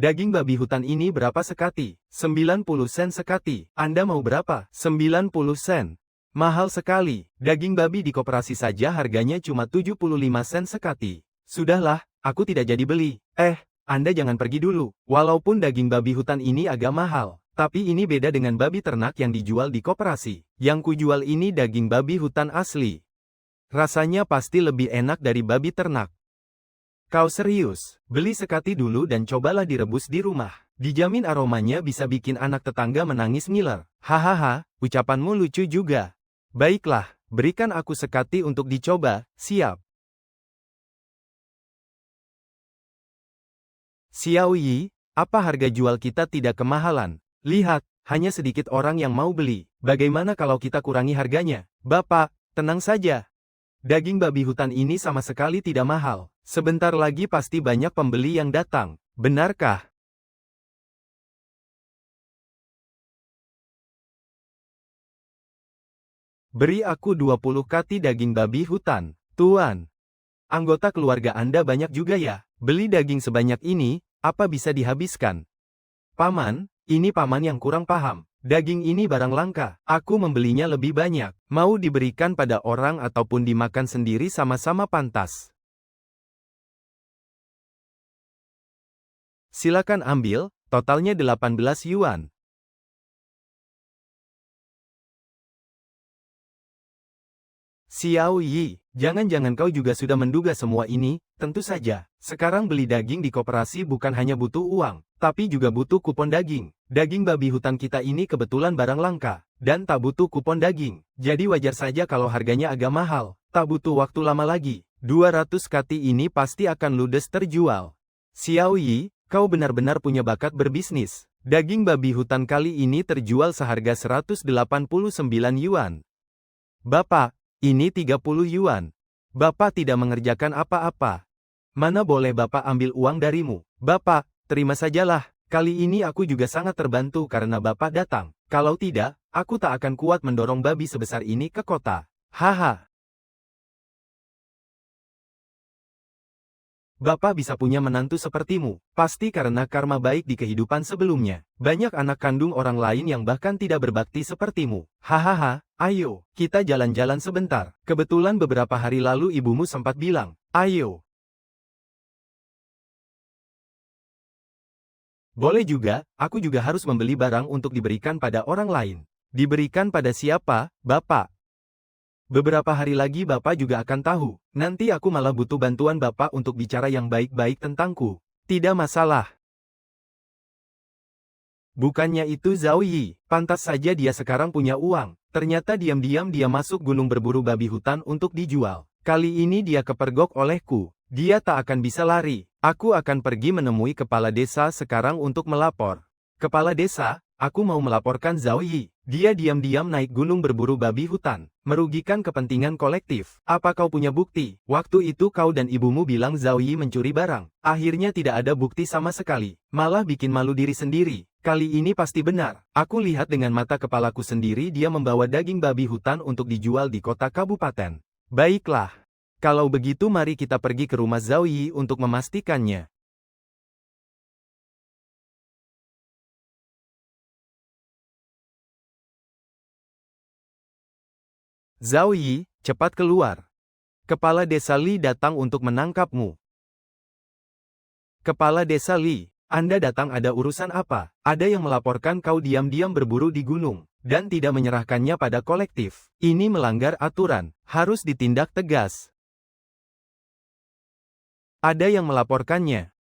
Daging babi hutan ini berapa sekati? 90 sen sekati. Anda mau berapa? 90 sen. Mahal sekali. Daging babi di koperasi saja harganya cuma 75 sen sekati. Sudahlah, aku tidak jadi beli. Anda jangan pergi dulu. Walaupun daging babi hutan ini agak mahal, tapi ini beda dengan babi ternak yang dijual di koperasi. Yang kujual ini daging babi hutan asli. Rasanya pasti lebih enak dari babi ternak. Kau serius? Beli sekati dulu dan cobalah direbus di rumah. Dijamin aromanya bisa bikin anak tetangga menangis ngiler. Hahaha, ucapanmu lucu juga. Baiklah, berikan aku sekati untuk dicoba, siap. Xiao Yi, apa harga jual kita tidak kemahalan? Lihat, hanya sedikit orang yang mau beli. Bagaimana kalau kita kurangi harganya? Bapak, tenang saja. Daging babi hutan ini sama sekali tidak mahal. Sebentar lagi pasti banyak pembeli yang datang. Benarkah? Beri aku 20 kati daging babi hutan. Tuan, anggota keluarga Anda banyak juga ya? Beli daging sebanyak ini, apa bisa dihabiskan? Paman, ini paman yang kurang paham. Daging ini barang langka. Aku membelinya lebih banyak. Mau diberikan pada orang ataupun dimakan sendiri sama-sama pantas. Silakan ambil, totalnya 18 yuan. Xiao Yi, jangan-jangan kau juga sudah menduga semua ini? Tentu saja. Sekarang beli daging di koperasi bukan hanya butuh uang, tapi juga butuh kupon daging. Daging babi hutan kita ini kebetulan barang langka, dan tak butuh kupon daging. Jadi wajar saja kalau harganya agak mahal. Tak butuh waktu lama lagi. 200 kati ini pasti akan ludes terjual. Xiao Yi, kau benar-benar punya bakat berbisnis. Daging babi hutan kali ini terjual seharga 189 yuan. Bapak, ini 30 yuan. Bapak tidak mengerjakan apa-apa. Mana boleh Bapak ambil uang darimu? Bapak, terima sajalah. Kali ini aku juga sangat terbantu karena Bapak datang. Kalau tidak, aku tak akan kuat mendorong babi sebesar ini ke kota. Haha. Bapak bisa punya menantu sepertimu, pasti karena karma baik di kehidupan sebelumnya. Banyak anak kandung orang lain yang bahkan tidak berbakti sepertimu. Hahaha, ayo, kita jalan-jalan sebentar. Kebetulan beberapa hari lalu ibumu sempat bilang, ayo. Boleh juga, aku juga harus membeli barang untuk diberikan pada orang lain. Diberikan pada siapa, Bapak? Beberapa hari lagi Bapak juga akan tahu. Nanti aku malah butuh bantuan Bapak untuk bicara yang baik-baik tentangku. Tidak masalah. Bukannya itu Zhao Yi, pantas saja dia sekarang punya uang. Ternyata diam-diam dia masuk gunung berburu babi hutan untuk dijual. Kali ini dia kepergok olehku. Dia tak akan bisa lari. Aku akan pergi menemui kepala desa sekarang untuk melapor. Kepala desa, aku mau melaporkan Zhao Yi. Dia diam-diam naik gunung berburu babi hutan, merugikan kepentingan kolektif. Apa kau punya bukti? Waktu itu kau dan ibumu bilang Zhao Yi mencuri barang. Akhirnya tidak ada bukti sama sekali. Malah bikin malu diri sendiri. Kali ini pasti benar. Aku lihat dengan mata kepalaku sendiri dia membawa daging babi hutan untuk dijual di kota kabupaten. Baiklah. Kalau begitu mari kita pergi ke rumah Zhao Yi untuk memastikannya. Zhao Yi, cepat keluar. Kepala Desa Li datang untuk menangkapmu. Kepala Desa Li, Anda datang ada urusan apa? Ada yang melaporkan kau diam-diam berburu di gunung, dan tidak menyerahkannya pada kolektif. Ini melanggar aturan, harus ditindak tegas. Ada yang melaporkannya.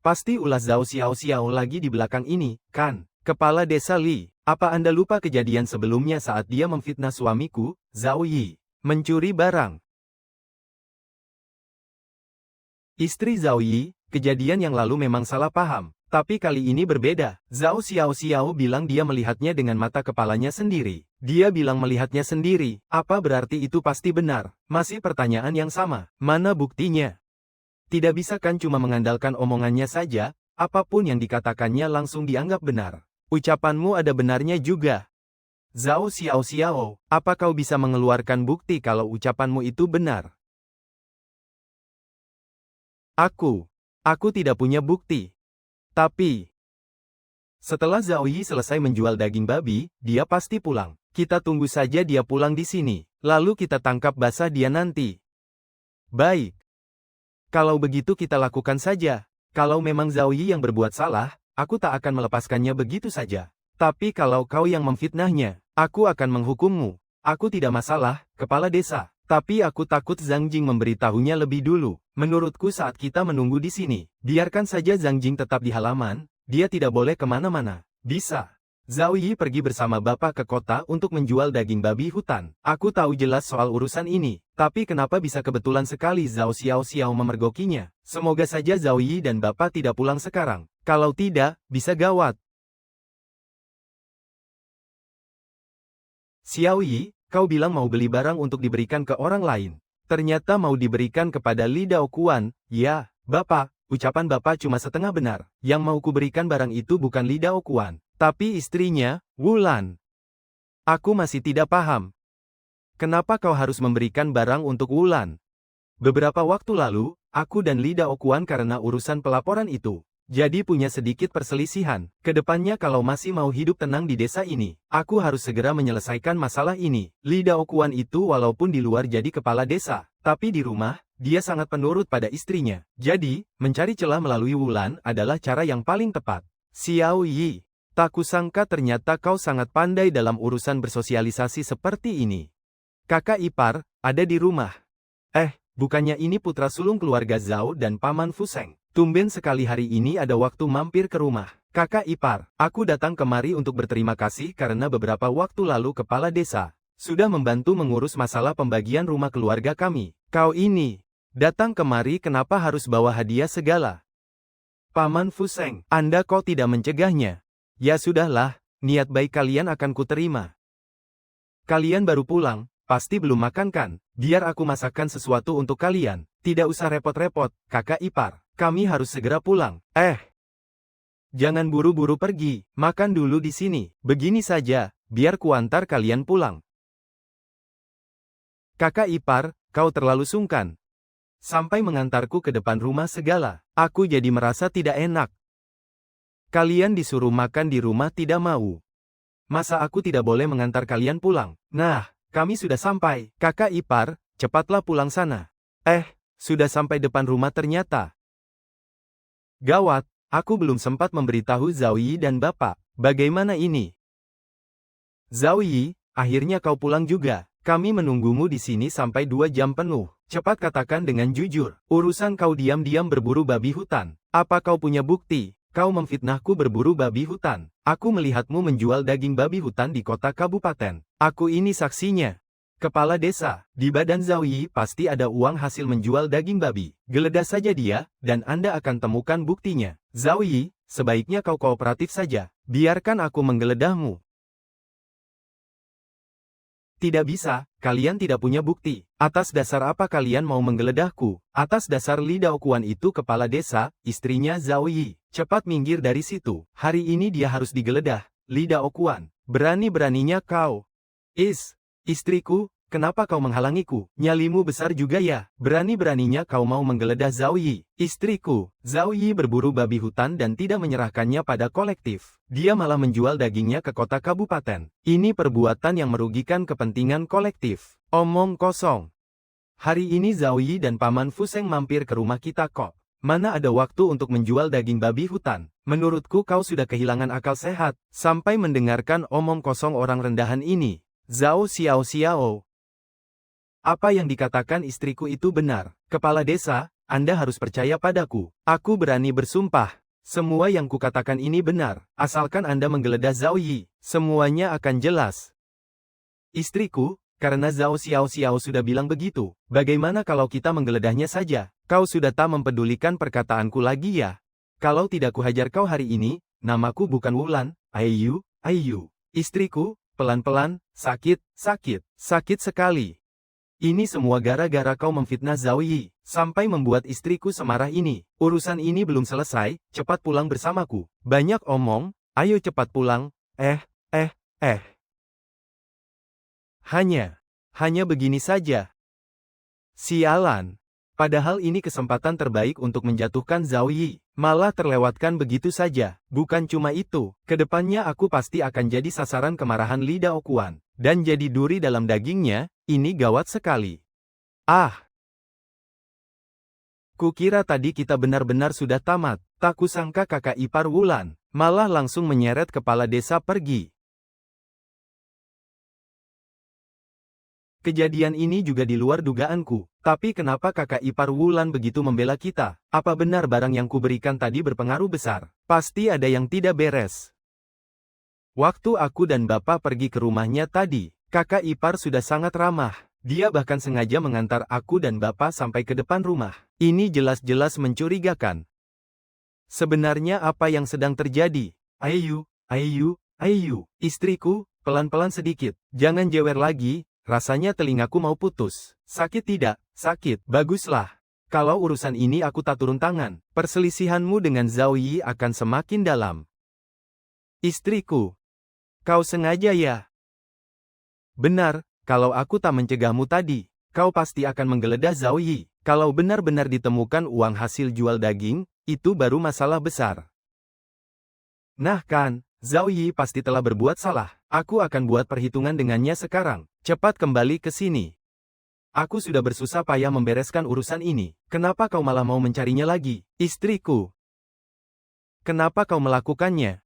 Pasti ulah Zhao Xiao lagi di belakang ini, kan? Kepala Desa Li, apa Anda lupa kejadian sebelumnya saat dia memfitnah suamiku, Zhao Yi, mencuri barang? Istri Zhao Yi, kejadian yang lalu memang salah paham, tapi kali ini berbeda. Zhao Xiao bilang dia melihatnya dengan mata kepalanya sendiri. Dia bilang melihatnya sendiri, apa berarti itu pasti benar? Masih pertanyaan yang sama, mana buktinya? Tidak bisa kan cuma mengandalkan omongannya saja, apapun yang dikatakannya langsung dianggap benar. Ucapanmu ada benarnya juga. Zhao Xiao, apa kau bisa mengeluarkan bukti kalau ucapanmu itu benar? Aku tidak punya bukti. Tapi, setelah Zhao Yi selesai menjual daging babi, dia pasti pulang. Kita tunggu saja dia pulang di sini, lalu kita tangkap basah dia nanti. Baik. Kalau begitu kita lakukan saja. Kalau memang Zhao Yi yang berbuat salah, aku tak akan melepaskannya begitu saja. Tapi kalau kau yang memfitnahnya, aku akan menghukummu. Aku tidak masalah, kepala desa. Tapi aku takut Zhang Jing memberitahunya lebih dulu. Menurutku saat kita menunggu di sini, biarkan saja Zhang Jing tetap di halaman, dia tidak boleh kemana-mana. Bisa. Zhao Yi pergi bersama bapak ke kota untuk menjual daging babi hutan. Aku tahu jelas soal urusan ini, tapi kenapa bisa kebetulan sekali Zhao Xiao memergokinya? Semoga saja Zhao Yi dan bapak tidak pulang sekarang. Kalau tidak, bisa gawat. Xiao Yi, kau bilang mau beli barang untuk diberikan ke orang lain. Ternyata mau diberikan kepada Li Daoquan. Ya, bapak, ucapan bapak cuma setengah benar. Yang mau kuberikan barang itu bukan Li Daoquan, tapi istrinya, Wulan. Aku masih tidak paham. Kenapa kau harus memberikan barang untuk Wulan? Beberapa waktu lalu, aku dan Li Daoquan karena urusan pelaporan itu, jadi punya sedikit perselisihan. Kedepannya kalau masih mau hidup tenang di desa ini, aku harus segera menyelesaikan masalah ini. Li Daoquan itu walaupun di luar jadi kepala desa, tapi di rumah, dia sangat penurut pada istrinya. Jadi, mencari celah melalui Wulan adalah cara yang paling tepat. Xiao Yi, tak kusangka ternyata kau sangat pandai dalam urusan bersosialisasi seperti ini. Kakak ipar, ada di rumah. Bukannya ini putra sulung keluarga Zhao dan Paman Fuseng. Tumben sekali hari ini ada waktu mampir ke rumah. Kakak ipar, aku datang kemari untuk berterima kasih karena beberapa waktu lalu kepala desa sudah membantu mengurus masalah pembagian rumah keluarga kami. Kau ini, datang kemari kenapa harus bawa hadiah segala? Paman Fuseng, Anda kok tidak mencegahnya? Ya sudahlah, niat baik kalian akan kuterima. Kalian baru pulang, pasti belum makan kan? Biar aku masakkan sesuatu untuk kalian. Tidak usah repot-repot, kakak ipar. Kami harus segera pulang. Jangan buru-buru pergi, makan dulu di sini. Begini saja, biar kuantar kalian pulang. Kakak ipar, kau terlalu sungkan. sampai mengantarku ke depan rumah segala. Aku jadi merasa tidak enak. Kalian disuruh makan di rumah tidak mau. Masa aku tidak boleh mengantar kalian pulang? Nah, kami sudah sampai. Kakak ipar, cepatlah pulang sana. Sudah sampai depan rumah ternyata. Gawat, aku belum sempat memberitahu Zhao Yi dan Bapak. Bagaimana ini? Zhao Yi, akhirnya kau pulang juga. Kami menunggumu di sini sampai 2 jam penuh. Cepat katakan dengan jujur. Urusan kau diam-diam berburu babi hutan. Apa kau punya bukti? Kau memfitnahku berburu babi hutan. Aku melihatmu menjual daging babi hutan di kota kabupaten. Aku ini saksinya. Kepala desa, di badan Zhao Yi pasti ada uang hasil menjual daging babi. Geledah saja dia, dan Anda akan temukan buktinya. Zhao Yi, sebaiknya kau kooperatif saja. Biarkan aku menggeledahmu. Tidak bisa, kalian tidak punya bukti. Atas dasar apa kalian mau menggeledahku? Atas dasar Li Daoquan itu kepala desa, istrinya Zhao Yi. Cepat minggir dari situ. Hari ini dia harus digeledah. Li Daoquan, berani-beraninya kau. Istriku, kenapa kau menghalangiku? Nyalimu besar juga ya. Berani-beraninya kau mau menggeledah Zhao Yi. Istriku, Zhao Yi berburu babi hutan dan tidak menyerahkannya pada kolektif. Dia malah menjual dagingnya ke kota kabupaten. Ini perbuatan yang merugikan kepentingan kolektif. Omong kosong. Hari ini Zhao Yi dan Paman Fuseng mampir ke rumah kita kok. Mana ada waktu untuk menjual daging babi hutan? Menurutku kau sudah kehilangan akal sehat, sampai mendengarkan omong kosong orang rendahan ini. Zhao Xiao. Apa yang dikatakan istriku itu benar. Kepala desa, Anda harus percaya padaku. Aku berani bersumpah. Semua yang kukatakan ini benar. Asalkan Anda menggeledah Zhao Yi, semuanya akan jelas. Istriku, karena Zhao Xiao sudah bilang begitu, bagaimana kalau kita menggeledahnya saja? Kau sudah tak mempedulikan perkataanku lagi ya? Kalau tidak kuhajar kau hari ini, namaku bukan Wulan, Ayu. Istriku, pelan-pelan, sakit sekali. Ini semua gara-gara kau memfitnah Zhao Yi, sampai membuat istriku semarah ini. Urusan ini belum selesai, cepat pulang bersamaku. Banyak omong, ayo cepat pulang. Hanya begini saja. Sialan. Padahal ini kesempatan terbaik untuk menjatuhkan Zhao Yi. Malah terlewatkan begitu saja. Bukan cuma itu, kedepannya aku pasti akan jadi sasaran kemarahan Li Daoquan. Dan jadi duri dalam dagingnya, ini gawat sekali. Kukira tadi kita benar-benar sudah tamat. Tak kusangka kakak ipar Wulan, malah langsung menyeret kepala desa pergi. Kejadian ini juga di luar dugaanku. Tapi kenapa kakak ipar Wulan begitu membela kita? Apa benar barang yang kuberikan tadi berpengaruh besar? Pasti ada yang tidak beres. Waktu aku dan bapak pergi ke rumahnya tadi, kakak ipar sudah sangat ramah. Dia bahkan sengaja mengantar aku dan bapak sampai ke depan rumah. Ini jelas-jelas mencurigakan. Sebenarnya apa yang sedang terjadi? Ayu. Istriku, pelan-pelan sedikit. Jangan jewer lagi. Rasanya telingaku mau putus. Sakit tidak? Sakit. Baguslah. Kalau urusan ini aku tak turun tangan, perselisihanmu dengan Zhao Yi akan semakin dalam. Istriku. Kau sengaja ya? Benar, kalau aku tak mencegahmu tadi, kau pasti akan menggeledah Zhao Yi. Kalau benar-benar ditemukan uang hasil jual daging, itu baru masalah besar. Nah kan, Zhao Yi pasti telah berbuat salah. Aku akan buat perhitungan dengannya sekarang. Cepat kembali ke sini. Aku sudah bersusah payah membereskan urusan ini. Kenapa kau malah mau mencarinya lagi? Istriku. Kenapa kau melakukannya?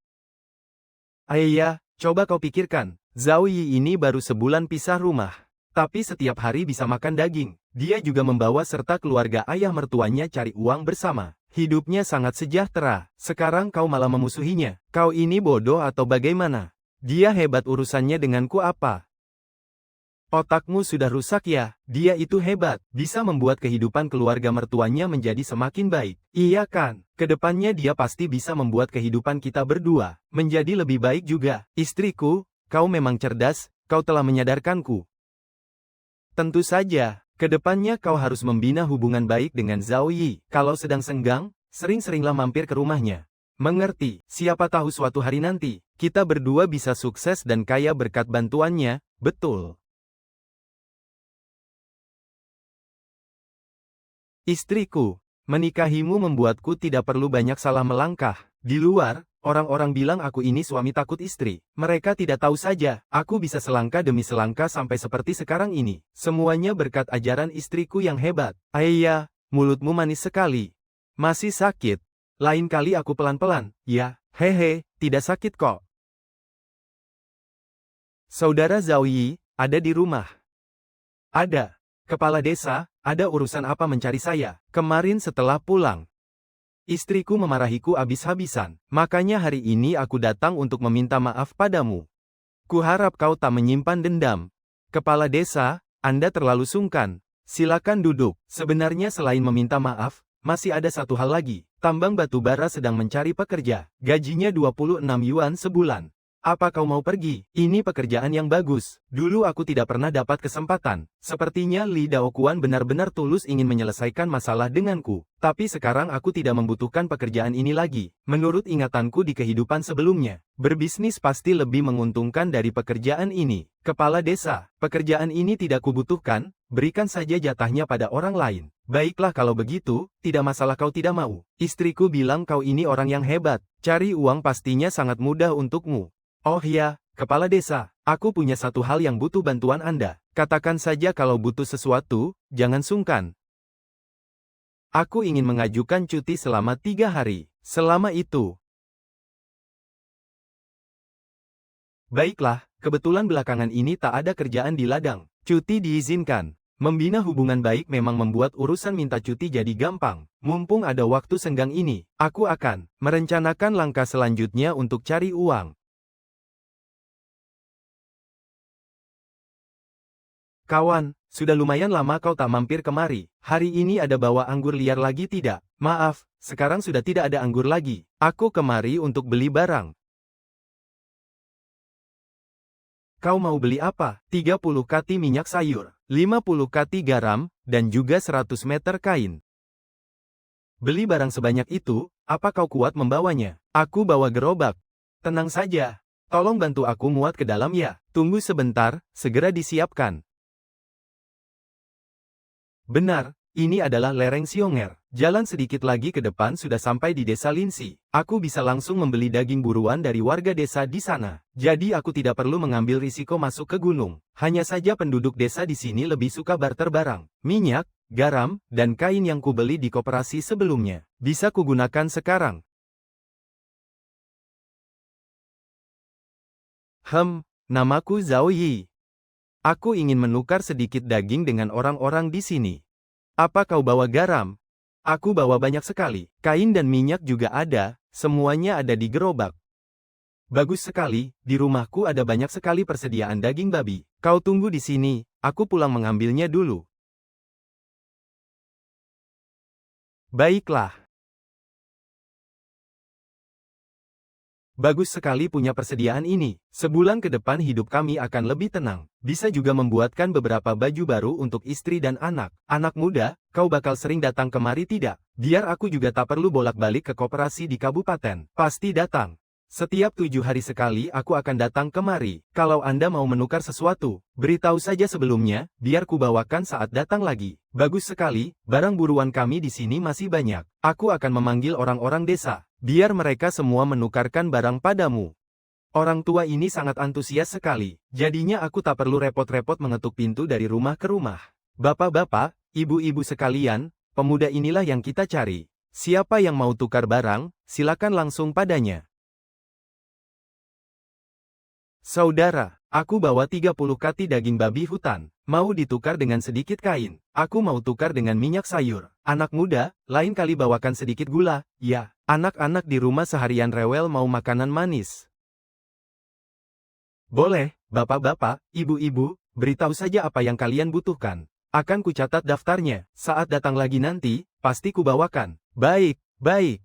Ayah, coba kau pikirkan. Zhao Yi ini baru sebulan pisah rumah. Tapi setiap hari bisa makan daging. Dia juga membawa serta keluarga ayah mertuanya cari uang bersama. Hidupnya sangat sejahtera. Sekarang kau malah memusuhinya. Kau ini bodoh atau bagaimana? Dia hebat urusannya denganku apa? Otakmu sudah rusak ya? Dia itu hebat. Bisa membuat kehidupan keluarga mertuanya menjadi semakin baik. Iya kan? Kedepannya dia pasti bisa membuat kehidupan kita berdua menjadi lebih baik juga. Istriku, kau memang cerdas. Kau telah menyadarkanku. Tentu saja. Kedepannya kau harus membina hubungan baik dengan Zhao Yi. Kalau sedang senggang, sering-seringlah mampir ke rumahnya. Mengerti? Siapa tahu suatu hari nanti, kita berdua bisa sukses dan kaya berkat bantuannya. Betul. Istriku, menikahimu membuatku tidak perlu banyak salah melangkah. Di luar, orang-orang bilang aku ini suami takut istri. Mereka tidak tahu saja, aku bisa selangkah demi selangkah sampai seperti sekarang ini. Semuanya berkat ajaran istriku yang hebat. Ayah, mulutmu manis sekali. Masih sakit? Lain kali aku pelan-pelan, ya. Hehe, tidak sakit kok. Saudara Zhao Yi, ada di rumah. Ada. Kepala desa, ada urusan apa mencari saya? Kemarin setelah pulang, istriku memarahiku habis-habisan. Makanya hari ini aku datang untuk meminta maaf padamu. Kuharap kau tak menyimpan dendam. Kepala desa, Anda terlalu sungkan. Silakan duduk. Sebenarnya selain meminta maaf, masih ada satu hal lagi. Tambang batu bara sedang mencari pekerja. Gajinya 26 yuan sebulan. Apa kau mau pergi? Ini pekerjaan yang bagus. Dulu aku tidak pernah dapat kesempatan. Sepertinya Li Daokuan benar-benar tulus ingin menyelesaikan masalah denganku. Tapi sekarang aku tidak membutuhkan pekerjaan ini lagi. Menurut ingatanku di kehidupan sebelumnya, berbisnis pasti lebih menguntungkan dari pekerjaan ini. Kepala desa, pekerjaan ini tidak kubutuhkan, berikan saja jatahnya pada orang lain. Baiklah kalau begitu, tidak masalah kau tidak mau. Istriku bilang kau ini orang yang hebat. Cari uang pastinya sangat mudah untukmu. Oh ya, kepala desa, aku punya satu hal yang butuh bantuan Anda. Katakan saja kalau butuh sesuatu, jangan sungkan. Aku ingin mengajukan cuti selama 3 hari. Selama itu. Baiklah, kebetulan belakangan ini tak ada kerjaan di ladang. Cuti diizinkan. Membina hubungan baik memang membuat urusan minta cuti jadi gampang. Mumpung ada waktu senggang ini, aku akan merencanakan langkah selanjutnya untuk cari uang. Kawan, sudah lumayan lama kau tak mampir kemari. Hari ini ada bawa anggur liar lagi tidak? Maaf, sekarang sudah tidak ada anggur lagi. Aku kemari untuk beli barang. Kau mau beli apa? 30 kati minyak sayur, 50 kati garam, dan juga 100 meter kain. Beli barang sebanyak itu, apa kau kuat membawanya? Aku bawa gerobak. Tenang saja. Tolong bantu aku muat ke dalam ya. Tunggu sebentar, segera disiapkan. Benar, ini adalah lereng Xionger. Jalan sedikit lagi ke depan sudah sampai di desa Linsi. Aku bisa langsung membeli daging buruan dari warga desa di sana. Jadi aku tidak perlu mengambil risiko masuk ke gunung. Hanya saja penduduk desa di sini lebih suka barter barang. Minyak, garam, dan kain yang kubeli di koperasi sebelumnya. Bisa kugunakan sekarang. Namaku Zhao Yi. Aku ingin menukar sedikit daging dengan orang-orang di sini. Apa kau bawa garam? Aku bawa banyak sekali. Kain dan minyak juga ada, semuanya ada di gerobak. Bagus sekali, di rumahku ada banyak sekali persediaan daging babi. Kau tunggu di sini, aku pulang mengambilnya dulu. Baiklah. Bagus sekali punya persediaan ini. Sebulan ke depan hidup kami akan lebih tenang. Bisa juga membuatkan beberapa baju baru untuk istri dan anak. Anak muda, kau bakal sering datang kemari tidak? Biar aku juga tak perlu bolak-balik ke koperasi di kabupaten. Pasti datang. Setiap 7 hari sekali aku akan datang kemari. Kalau Anda mau menukar sesuatu, beritahu saja sebelumnya, biar kubawakan saat datang lagi. Bagus sekali, barang buruan kami di sini masih banyak. Aku akan memanggil orang-orang desa. Biar mereka semua menukarkan barang padamu. Orang tua ini sangat antusias sekali. Jadinya aku tak perlu repot-repot mengetuk pintu dari rumah ke rumah. Bapak-bapak, ibu-ibu sekalian, pemuda inilah yang kita cari. Siapa yang mau tukar barang, silakan langsung padanya. Saudara, aku bawa 30 kati daging babi hutan. Mau ditukar dengan sedikit kain. Aku mau tukar dengan minyak sayur. Anak muda, lain kali bawakan sedikit gula, ya. Anak-anak di rumah seharian rewel mau makanan manis. Boleh, bapak-bapak, ibu-ibu, beritahu saja apa yang kalian butuhkan. Akan kucatat daftarnya. Saat datang lagi nanti, pasti kubawakan. Baik, baik.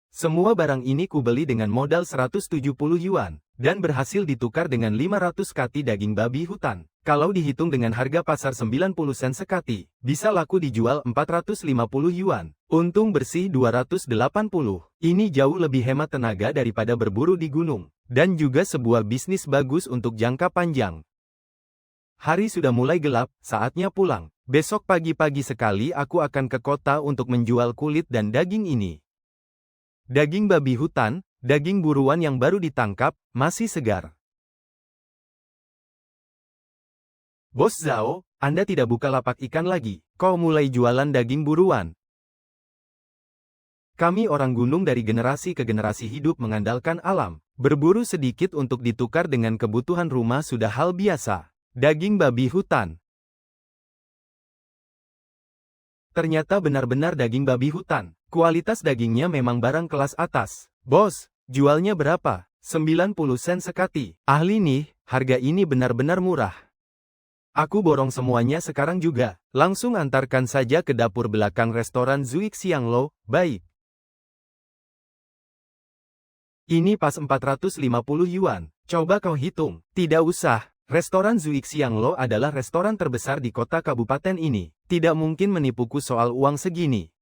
Semua barang ini kubeli dengan modal 170 yuan, dan berhasil ditukar dengan 500 kati daging babi hutan. Kalau dihitung dengan harga pasar 90 sen sekati, bisa laku dijual 450 yuan. Untung bersih 280. Ini jauh lebih hemat tenaga daripada berburu di gunung. Dan juga sebuah bisnis bagus untuk jangka panjang. Hari sudah mulai gelap, saatnya pulang. Besok pagi-pagi sekali aku akan ke kota untuk menjual kulit dan daging ini. Daging babi hutan, daging buruan yang baru ditangkap, masih segar. Bos Zhao, Anda tidak buka lapak ikan lagi. Kau mulai jualan daging buruan. Kami orang gunung dari generasi ke generasi hidup mengandalkan alam. Berburu sedikit untuk ditukar dengan kebutuhan rumah sudah hal biasa. Daging babi hutan. Ternyata benar-benar daging babi hutan. Kualitas dagingnya memang barang kelas atas. Bos, jualnya berapa? 90 sen sekati. Ahli nih, harga ini benar-benar murah. Aku borong semuanya sekarang juga. Langsung antarkan saja ke dapur belakang restoran Zuik Xianglo, baik. Ini pas 450 yuan. Coba kau hitung. Tidak usah. Restoran Zuik Xianglo adalah restoran terbesar di kota kabupaten ini. Tidak mungkin menipuku soal uang segini.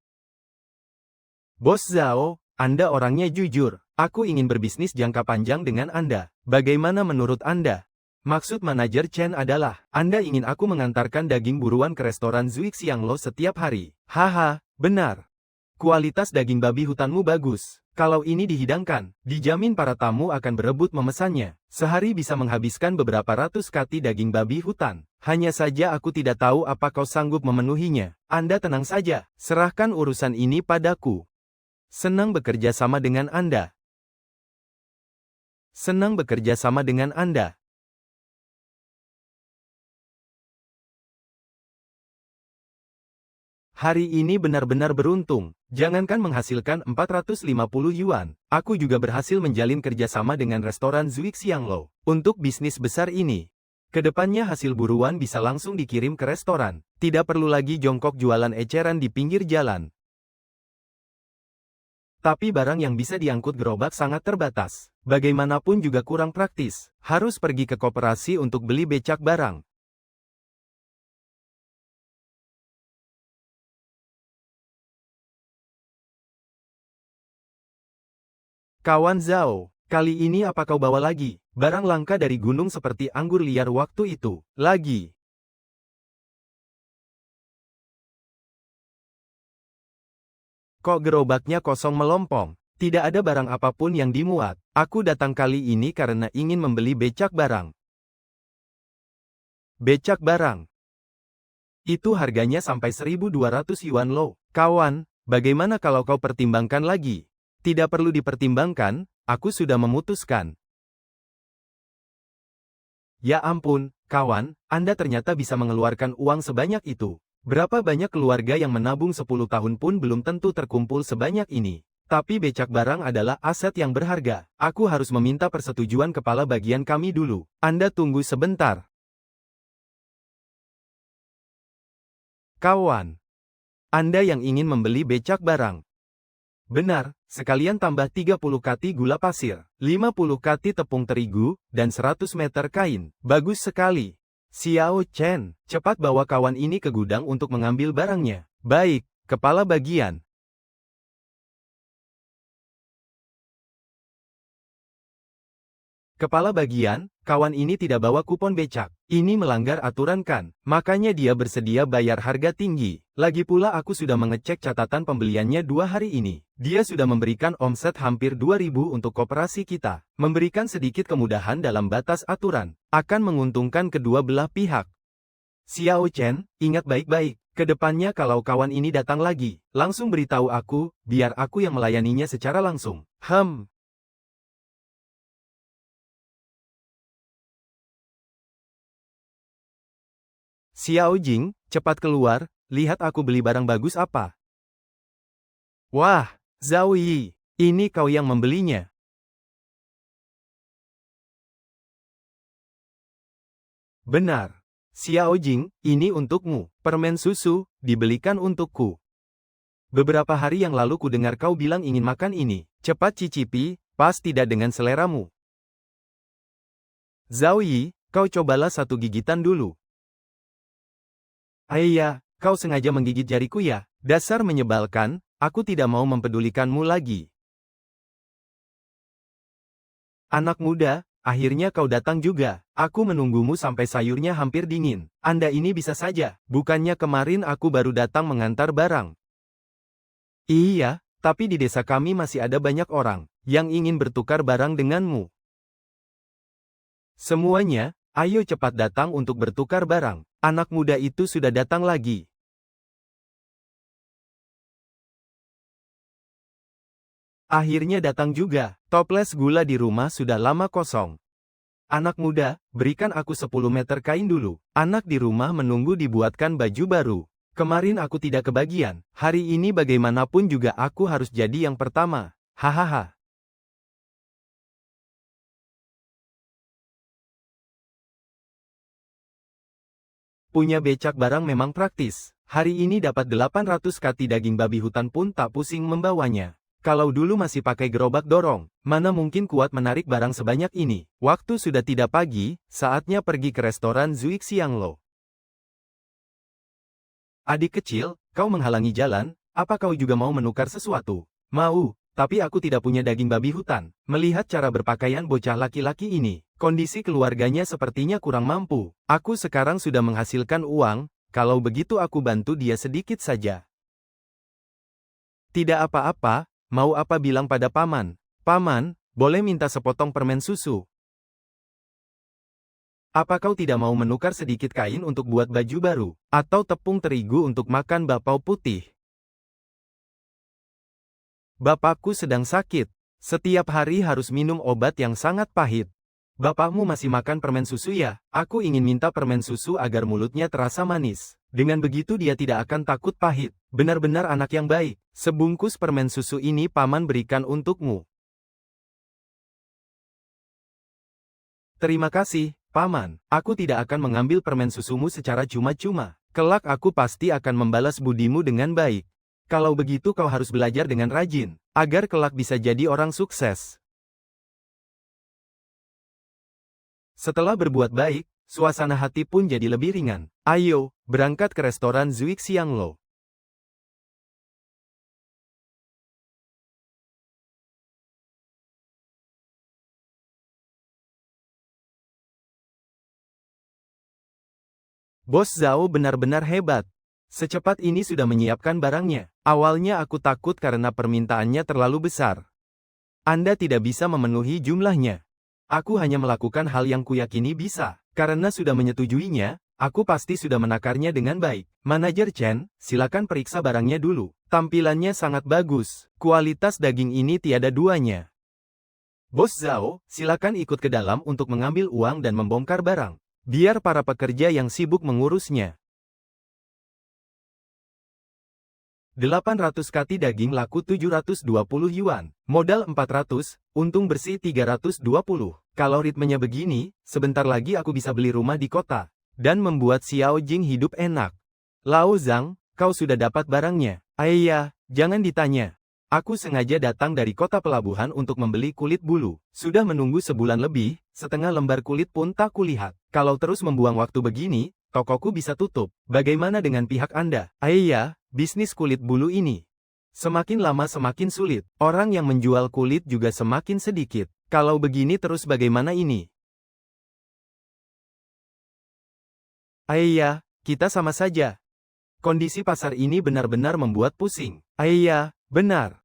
Bos Zhao, Anda orangnya jujur. Aku ingin berbisnis jangka panjang dengan Anda. Bagaimana menurut Anda? Maksud manajer Chen adalah, Anda ingin aku mengantarkan daging buruan ke restoran Zuik Xianglo setiap hari. Haha, benar. Kualitas daging babi hutanmu bagus. Kalau ini dihidangkan, dijamin para tamu akan berebut memesannya. Sehari bisa menghabiskan beberapa ratus kati daging babi hutan. Hanya saja aku tidak tahu apa kau sanggup memenuhinya. Anda tenang saja, serahkan urusan ini padaku. Senang bekerja sama dengan Anda. Senang bekerja sama dengan Anda. Hari ini benar-benar beruntung. Jangankan menghasilkan 450 yuan, aku juga berhasil menjalin kerjasama dengan restoran Zuik Xianglo. Untuk bisnis besar ini, kedepannya hasil buruan bisa langsung dikirim ke restoran. Tidak perlu lagi jongkok jualan eceran di pinggir jalan. Tapi barang yang bisa diangkut gerobak sangat terbatas. Bagaimanapun juga kurang praktis. Harus pergi ke koperasi untuk beli becak barang. Kawan Zhao, kali ini apa kau bawa lagi? Barang langka dari gunung seperti anggur liar waktu itu. Lagi. Kok gerobaknya kosong melompong? Tidak ada barang apapun yang dimuat. Aku datang kali ini karena ingin membeli becak barang. Becak barang. Itu harganya sampai 1.200 yuan loh. Kawan, bagaimana kalau kau pertimbangkan lagi? Tidak perlu dipertimbangkan, aku sudah memutuskan. Ya ampun, kawan, Anda ternyata bisa mengeluarkan uang sebanyak itu. Berapa banyak keluarga yang menabung 10 tahun pun belum tentu terkumpul sebanyak ini. Tapi becak barang adalah aset yang berharga. Aku harus meminta persetujuan kepala bagian kami dulu. Anda tunggu sebentar. Kawan, Anda yang ingin membeli becak barang. Benar, sekalian tambah 30 kati gula pasir, 50 kati tepung terigu, dan 100 meter kain. Bagus sekali. Xiao Chen, cepat bawa kawan ini ke gudang untuk mengambil barangnya. Baik, kepala bagian. Kepala bagian, kawan ini tidak bawa kupon becak. Ini melanggar aturan kan? Makanya dia bersedia bayar harga tinggi. Lagi pula aku sudah mengecek catatan pembeliannya 2 hari ini. Dia sudah memberikan omset hampir 2.000 untuk koperasi kita. Memberikan sedikit kemudahan dalam batas aturan. Akan menguntungkan kedua belah pihak. Xiao Chen, ingat baik-baik. Kedepannya kalau kawan ini datang lagi, langsung beritahu aku, biar aku yang melayaninya secara langsung. Xiao Jing, cepat keluar, lihat aku beli barang bagus apa. Wah, Zhao Yi, ini kau yang membelinya. Benar. Xiao Jing, ini untukmu. Permen susu, dibelikan untukku. Beberapa hari yang lalu ku dengar kau bilang ingin makan ini. Cepat cicipi, pas tidak dengan seleramu. Zhao Yi, kau cobalah satu gigitan dulu. Ayah, kau sengaja menggigit jariku ya? Dasar menyebalkan, aku tidak mau mempedulikanmu lagi. Anak muda, akhirnya kau datang juga. Aku menunggumu sampai sayurnya hampir dingin. Anda ini bisa saja. Bukannya kemarin aku baru datang mengantar barang. Iya, tapi di desa kami masih ada banyak orang yang ingin bertukar barang denganmu. Semuanya, ayo cepat datang untuk bertukar barang. Anak muda itu sudah datang lagi. Akhirnya datang juga. Toples gula di rumah sudah lama kosong. Anak muda, berikan aku 10 meter kain dulu. Anak di rumah menunggu dibuatkan baju baru. Kemarin aku tidak kebagian. Hari ini bagaimanapun juga aku harus jadi yang pertama. Hahaha. Punya becak barang memang praktis. Hari ini dapat 800 kati daging babi hutan pun tak pusing membawanya. Kalau dulu masih pakai gerobak dorong, mana mungkin kuat menarik barang sebanyak ini. Waktu sudah tidak pagi, saatnya pergi ke restoran Zuik Xianglo. Adik kecil, kau menghalangi jalan, apa kau juga mau menukar sesuatu? Mau, tapi aku tidak punya daging babi hutan. Melihat cara berpakaian bocah laki-laki ini, kondisi keluarganya sepertinya kurang mampu. Aku sekarang sudah menghasilkan uang, kalau begitu aku bantu dia sedikit saja. Tidak apa-apa. Mau apa bilang pada paman? Paman, boleh minta sepotong permen susu? Apa kau tidak mau menukar sedikit kain untuk buat baju baru? Atau tepung terigu untuk makan bakpao putih? Bapakku sedang sakit. Setiap hari harus minum obat yang sangat pahit. Bapakmu masih makan permen susu ya? Aku ingin minta permen susu agar mulutnya terasa manis. Dengan begitu dia tidak akan takut pahit. Benar-benar anak yang baik. Sebungkus permen susu ini paman berikan untukmu. Terima kasih, paman. Aku tidak akan mengambil permen susumu secara cuma-cuma. Kelak aku pasti akan membalas budimu dengan baik. Kalau begitu kau harus belajar dengan rajin, agar kelak bisa jadi orang sukses. Setelah berbuat baik, suasana hati pun jadi lebih ringan. Ayo, berangkat ke restoran Zuik Xianglo. Bos Zhao benar-benar hebat. Secepat ini sudah menyiapkan barangnya. Awalnya aku takut karena permintaannya terlalu besar. Anda tidak bisa memenuhi jumlahnya. Aku hanya melakukan hal yang kuyakini bisa. Karena sudah menyetujuinya, aku pasti sudah menakarnya dengan baik. Manajer Chen, silakan periksa barangnya dulu. Tampilannya sangat bagus. Kualitas daging ini tiada duanya. Bos Zhao, silakan ikut ke dalam untuk mengambil uang dan membongkar barang. Biar para pekerja yang sibuk mengurusnya. 800 kati daging laku 720 yuan. Modal 400, untung bersih 320. Kalau ritmenya begini, sebentar lagi aku bisa beli rumah di kota. Dan membuat Xiao Jing hidup enak. Lao Zhang, kau sudah dapat barangnya? Ayah, jangan ditanya. Aku sengaja datang dari kota pelabuhan untuk membeli kulit bulu. Sudah menunggu sebulan lebih, setengah lembar kulit pun tak kulihat. Kalau terus membuang waktu begini, tokoku bisa tutup. Bagaimana dengan pihak Anda? Ayah, bisnis kulit bulu ini semakin lama semakin sulit. Orang yang menjual kulit juga semakin sedikit. Kalau begini terus bagaimana ini? Ayah, kita sama saja. Kondisi pasar ini benar-benar membuat pusing. Ayah, benar.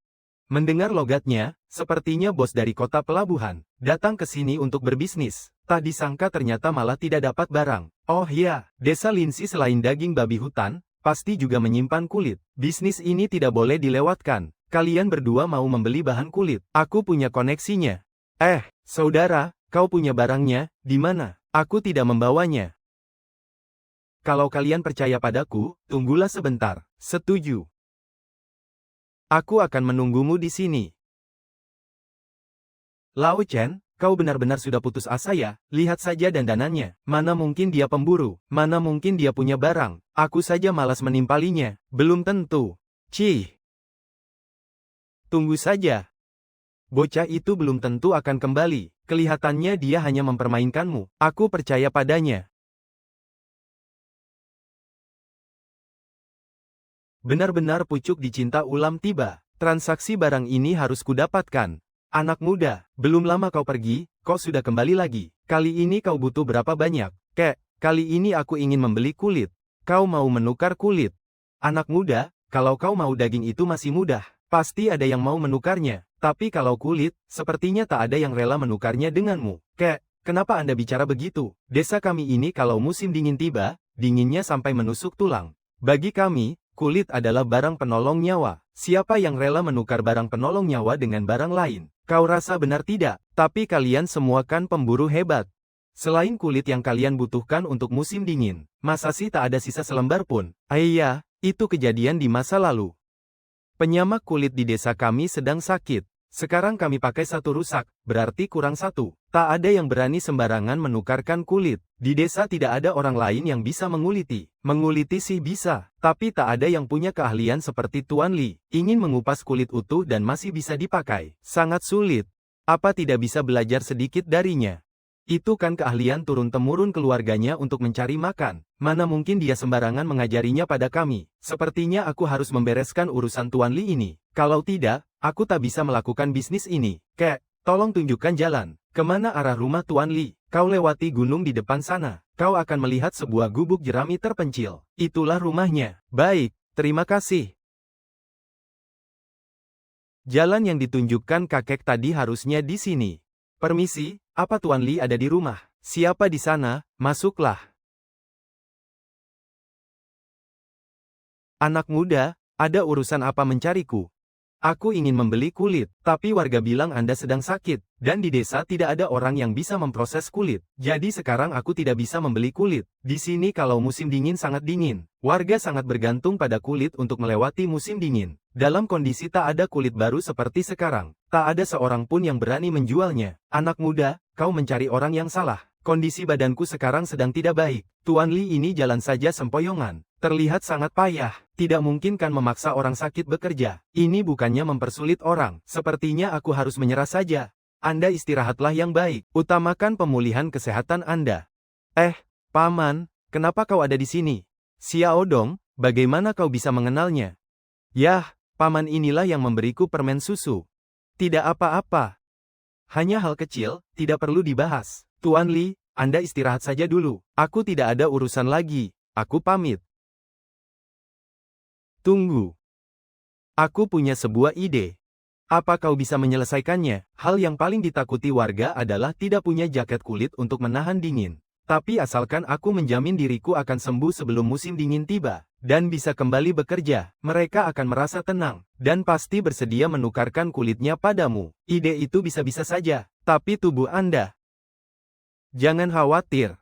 Mendengar logatnya, sepertinya bos dari kota pelabuhan datang ke sini untuk berbisnis. Tak disangka ternyata malah tidak dapat barang. Oh ya, desa Linsi selain daging babi hutan, pasti juga menyimpan kulit. Bisnis ini tidak boleh dilewatkan. Kalian berdua mau membeli bahan kulit. Aku punya koneksinya. Saudara, kau punya barangnya, di mana? Aku tidak membawanya. Kalau kalian percaya padaku, tunggulah sebentar. Setuju. Aku akan menunggumu di sini. Lao Chen, kau benar-benar sudah putus asa ya? Lihat saja dandanannya. Mana mungkin dia pemburu? Mana mungkin dia punya barang? Aku saja malas menimpalinya. Belum tentu. Cih. Tunggu saja. Bocah itu belum tentu akan kembali. Kelihatannya dia hanya mempermainkanmu. Aku percaya padanya. Benar-benar pucuk dicinta ulam tiba. Transaksi barang ini harus kudapatkan. Anak muda, belum lama kau pergi, kau sudah kembali lagi. Kali ini kau butuh berapa banyak? Kek, kali ini aku ingin membeli kulit. Kau mau menukar kulit? Anak muda, kalau kau mau daging itu masih mudah. Pasti ada yang mau menukarnya. Tapi kalau kulit, sepertinya tak ada yang rela menukarnya denganmu. Kek, kenapa Anda bicara begitu? Desa kami ini kalau musim dingin tiba, dinginnya sampai menusuk tulang. Bagi kami, kulit adalah barang penolong nyawa. Siapa yang rela menukar barang penolong nyawa dengan barang lain? Kau rasa benar tidak? Tapi kalian semua kan pemburu hebat. Selain kulit yang kalian butuhkan untuk musim dingin, masa sih tak ada sisa selembar pun? Iya, itu kejadian di masa lalu. Penyamak kulit di desa kami sedang sakit. Sekarang kami pakai satu rusak, berarti kurang satu. Tak ada yang berani sembarangan menukarkan kulit. Di desa tidak ada orang lain yang bisa menguliti. Menguliti sih bisa, tapi tak ada yang punya keahlian seperti Tuan Li. Ingin mengupas kulit utuh dan masih bisa dipakai. Sangat sulit. Apa tidak bisa belajar sedikit darinya? Itu kan keahlian turun-temurun keluarganya untuk mencari makan. Mana mungkin dia sembarangan mengajarinya pada kami. Sepertinya aku harus membereskan urusan Tuan Li ini. Kalau tidak, aku tak bisa melakukan bisnis ini. Kek, tolong tunjukkan jalan. Kemana arah rumah Tuan Li? Kau lewati gunung di depan sana. Kau akan melihat sebuah gubuk jerami terpencil. Itulah rumahnya. Baik, terima kasih. Jalan yang ditunjukkan kakek tadi harusnya di sini. Permisi, apa Tuan Li ada di rumah? Siapa di sana? Masuklah. Anak muda, ada urusan apa mencariku? Aku ingin membeli kulit, tapi warga bilang Anda sedang sakit, dan di desa tidak ada orang yang bisa memproses kulit. Jadi sekarang aku tidak bisa membeli kulit. Di sini kalau musim dingin sangat dingin, warga sangat bergantung pada kulit untuk melewati musim dingin. Dalam kondisi tak ada kulit baru seperti sekarang, tak ada seorang pun yang berani menjualnya. Anak muda, kau mencari orang yang salah. Kondisi badanku sekarang sedang tidak baik. Tuan Li ini jalan saja sempoyongan. Terlihat sangat payah. Tidak mungkin kan memaksa orang sakit bekerja. Ini bukannya mempersulit orang. Sepertinya aku harus menyerah saja. Anda istirahatlah yang baik. Utamakan pemulihan kesehatan Anda. Paman, kenapa kau ada di sini? Xiao Dong, bagaimana kau bisa mengenalnya? Yah, paman inilah yang memberiku permen susu. Tidak apa-apa. Hanya hal kecil, tidak perlu dibahas. Tuan Li, Anda istirahat saja dulu. Aku tidak ada urusan lagi. Aku pamit. Tunggu. Aku punya sebuah ide. Apa kau bisa menyelesaikannya? Hal yang paling ditakuti warga adalah tidak punya jaket kulit untuk menahan dingin. Tapi asalkan aku menjamin diriku akan sembuh sebelum musim dingin tiba, dan bisa kembali bekerja, mereka akan merasa tenang, dan pasti bersedia menukarkan kulitnya padamu. Ide itu bisa-bisa saja, tapi tubuh Anda. Jangan khawatir.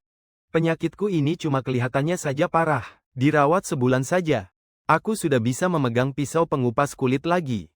Penyakitku ini cuma kelihatannya saja parah. Dirawat sebulan saja. Aku sudah bisa memegang pisau pengupas kulit lagi.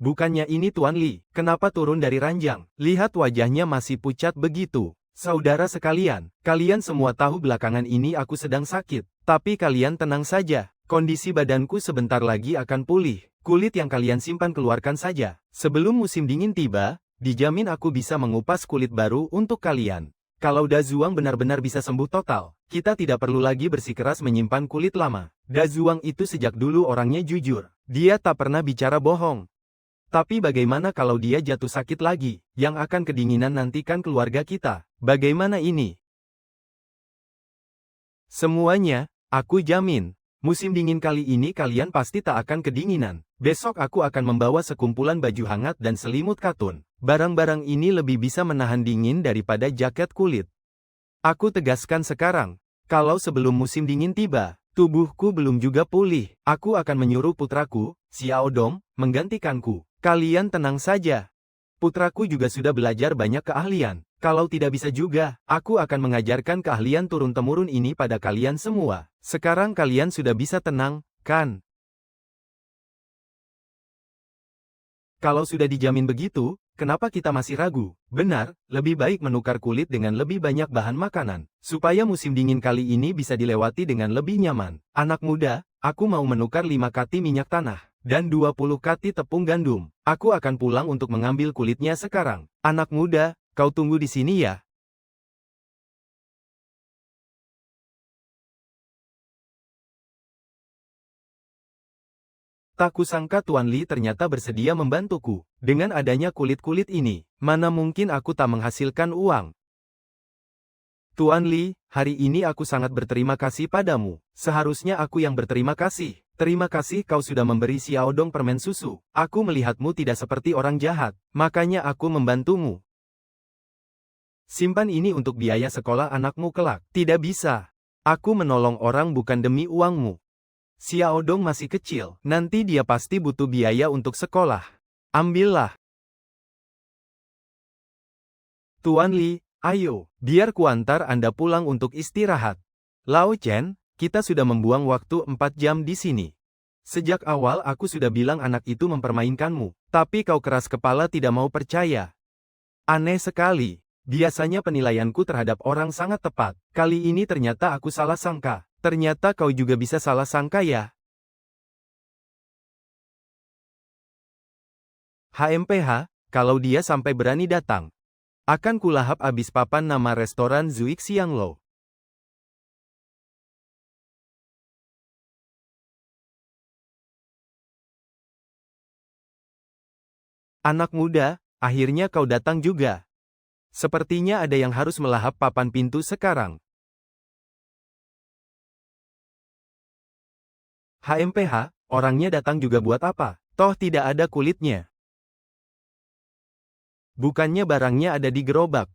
Bukannya ini Tuan Li, kenapa turun dari ranjang? Lihat wajahnya masih pucat begitu. Saudara sekalian, kalian semua tahu belakangan ini aku sedang sakit. Tapi kalian tenang saja, kondisi badanku sebentar lagi akan pulih. Kulit yang kalian simpan keluarkan saja. Sebelum musim dingin tiba, dijamin aku bisa mengupas kulit baru untuk kalian. Kalau Dazuang benar-benar bisa sembuh total, kita tidak perlu lagi bersikeras menyimpan kulit lama. Dazuang itu sejak dulu orangnya jujur. Dia tak pernah bicara bohong. Tapi bagaimana kalau dia jatuh sakit lagi? Yang akan kedinginan nantikan keluarga kita. Bagaimana ini? Semuanya, aku jamin. Musim dingin kali ini kalian pasti tak akan kedinginan. Besok aku akan membawa sekumpulan baju hangat dan selimut katun. Barang-barang ini lebih bisa menahan dingin daripada jaket kulit. Aku tegaskan sekarang, kalau sebelum musim dingin tiba, tubuhku belum juga pulih, aku akan menyuruh putraku, Xiao Dong, menggantikanku. Kalian tenang saja. Putraku juga sudah belajar banyak keahlian. Kalau tidak bisa juga, aku akan mengajarkan keahlian turun-temurun ini pada kalian semua. Sekarang kalian sudah bisa tenang, kan? Kalau sudah dijamin begitu, kenapa kita masih ragu? Benar, lebih baik menukar kulit dengan lebih banyak bahan makanan, supaya musim dingin kali ini bisa dilewati dengan lebih nyaman. Anak muda, aku mau menukar 5 kati minyak tanah, dan 20 kati tepung gandum. Aku akan pulang untuk mengambil kulitnya sekarang. Anak muda, kau tunggu di sini ya. Tak kusangka Tuan Li ternyata bersedia membantuku. Dengan adanya kulit-kulit ini, mana mungkin aku tak menghasilkan uang. Tuan Li, hari ini aku sangat berterima kasih padamu. Seharusnya aku yang berterima kasih. Terima kasih kau sudah memberi Xiaodong permen susu. Aku melihatmu tidak seperti orang jahat, makanya aku membantumu. Simpan ini untuk biaya sekolah anakmu kelak. Tidak bisa. Aku menolong orang bukan demi uangmu. Xiaodong masih kecil, nanti dia pasti butuh biaya untuk sekolah. Ambillah. Tuan Li, ayo, biar kuantar Anda pulang untuk istirahat. Lao Chen, kita sudah membuang waktu 4 jam di sini. Sejak awal aku sudah bilang anak itu mempermainkanmu, tapi kau keras kepala tidak mau percaya. Aneh sekali, biasanya penilaianku terhadap orang sangat tepat. Kali ini ternyata aku salah sangka. Ternyata kau juga bisa salah sangka ya. HMPH, kalau dia sampai berani datang, akan kulahap abis papan nama restoran Zuik Xianglo. Anak muda, akhirnya kau datang juga. Sepertinya ada yang harus melahap papan pintu sekarang. HMPH, orangnya datang juga buat apa? Toh tidak ada kulitnya. Bukannya barangnya ada di gerobak.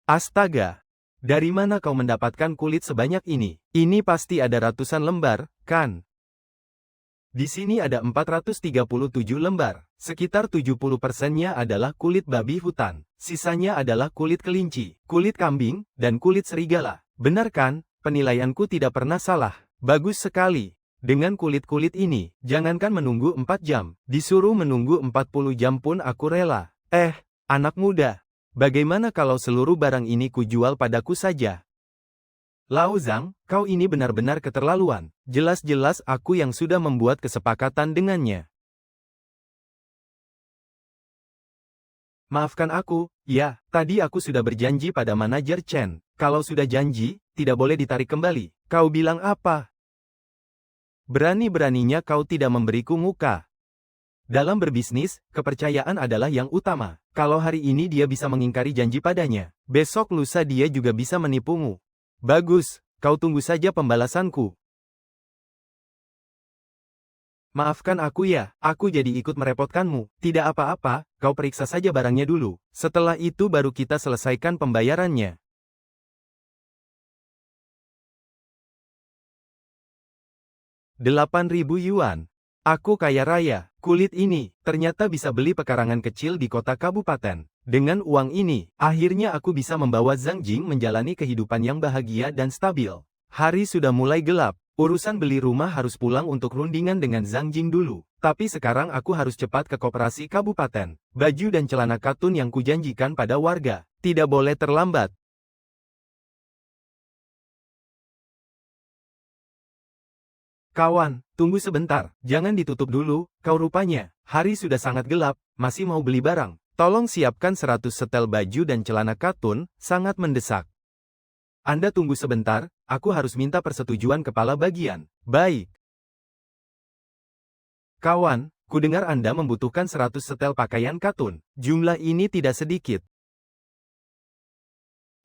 Astaga! Dari mana kau mendapatkan kulit sebanyak ini? Ini pasti ada ratusan lembar, kan? Di sini ada 437 lembar. Sekitar 70%-nya adalah kulit babi hutan. Sisanya adalah kulit kelinci, kulit kambing, dan kulit serigala. Benar kan? Penilaianku tidak pernah salah. Bagus sekali. Dengan kulit-kulit ini, jangankan menunggu 4 jam, disuruh menunggu 40 jam pun aku rela. Anak muda, bagaimana kalau seluruh barang ini kujual padaku saja? Lao Zhang, kau ini benar-benar keterlaluan. Jelas-jelas aku yang sudah membuat kesepakatan dengannya. Maafkan aku, ya, tadi aku sudah berjanji pada manajer Chen. Kalau sudah janji, tidak boleh ditarik kembali. Kau bilang apa? Berani-beraninya kau tidak memberiku muka. Dalam berbisnis, kepercayaan adalah yang utama. Kalau hari ini dia bisa mengingkari janji padanya, besok lusa dia juga bisa menipumu. Bagus, kau tunggu saja pembalasanku. Maafkan aku ya, aku jadi ikut merepotkanmu. Tidak apa-apa, kau periksa saja barangnya dulu. Setelah itu baru kita selesaikan pembayarannya. 8.000 yuan. Aku kaya raya. Kulit ini, ternyata bisa beli pekarangan kecil di kota kabupaten. Dengan uang ini, akhirnya aku bisa membawa Zhang Jing menjalani kehidupan yang bahagia dan stabil. Hari sudah mulai gelap. Urusan beli rumah harus pulang untuk rundingan dengan Zhang Jing dulu. Tapi sekarang aku harus cepat ke koperasi kabupaten. Baju dan celana katun yang kujanjikan pada warga. Tidak boleh terlambat. Kawan, tunggu sebentar. Jangan ditutup dulu, kau rupanya. Hari sudah sangat gelap, masih mau beli barang. Tolong siapkan 100 setel baju dan celana katun, sangat mendesak. Anda tunggu sebentar, aku harus minta persetujuan kepala bagian. Baik. Kawan, kudengar Anda membutuhkan 100 setel pakaian katun. Jumlah ini tidak sedikit.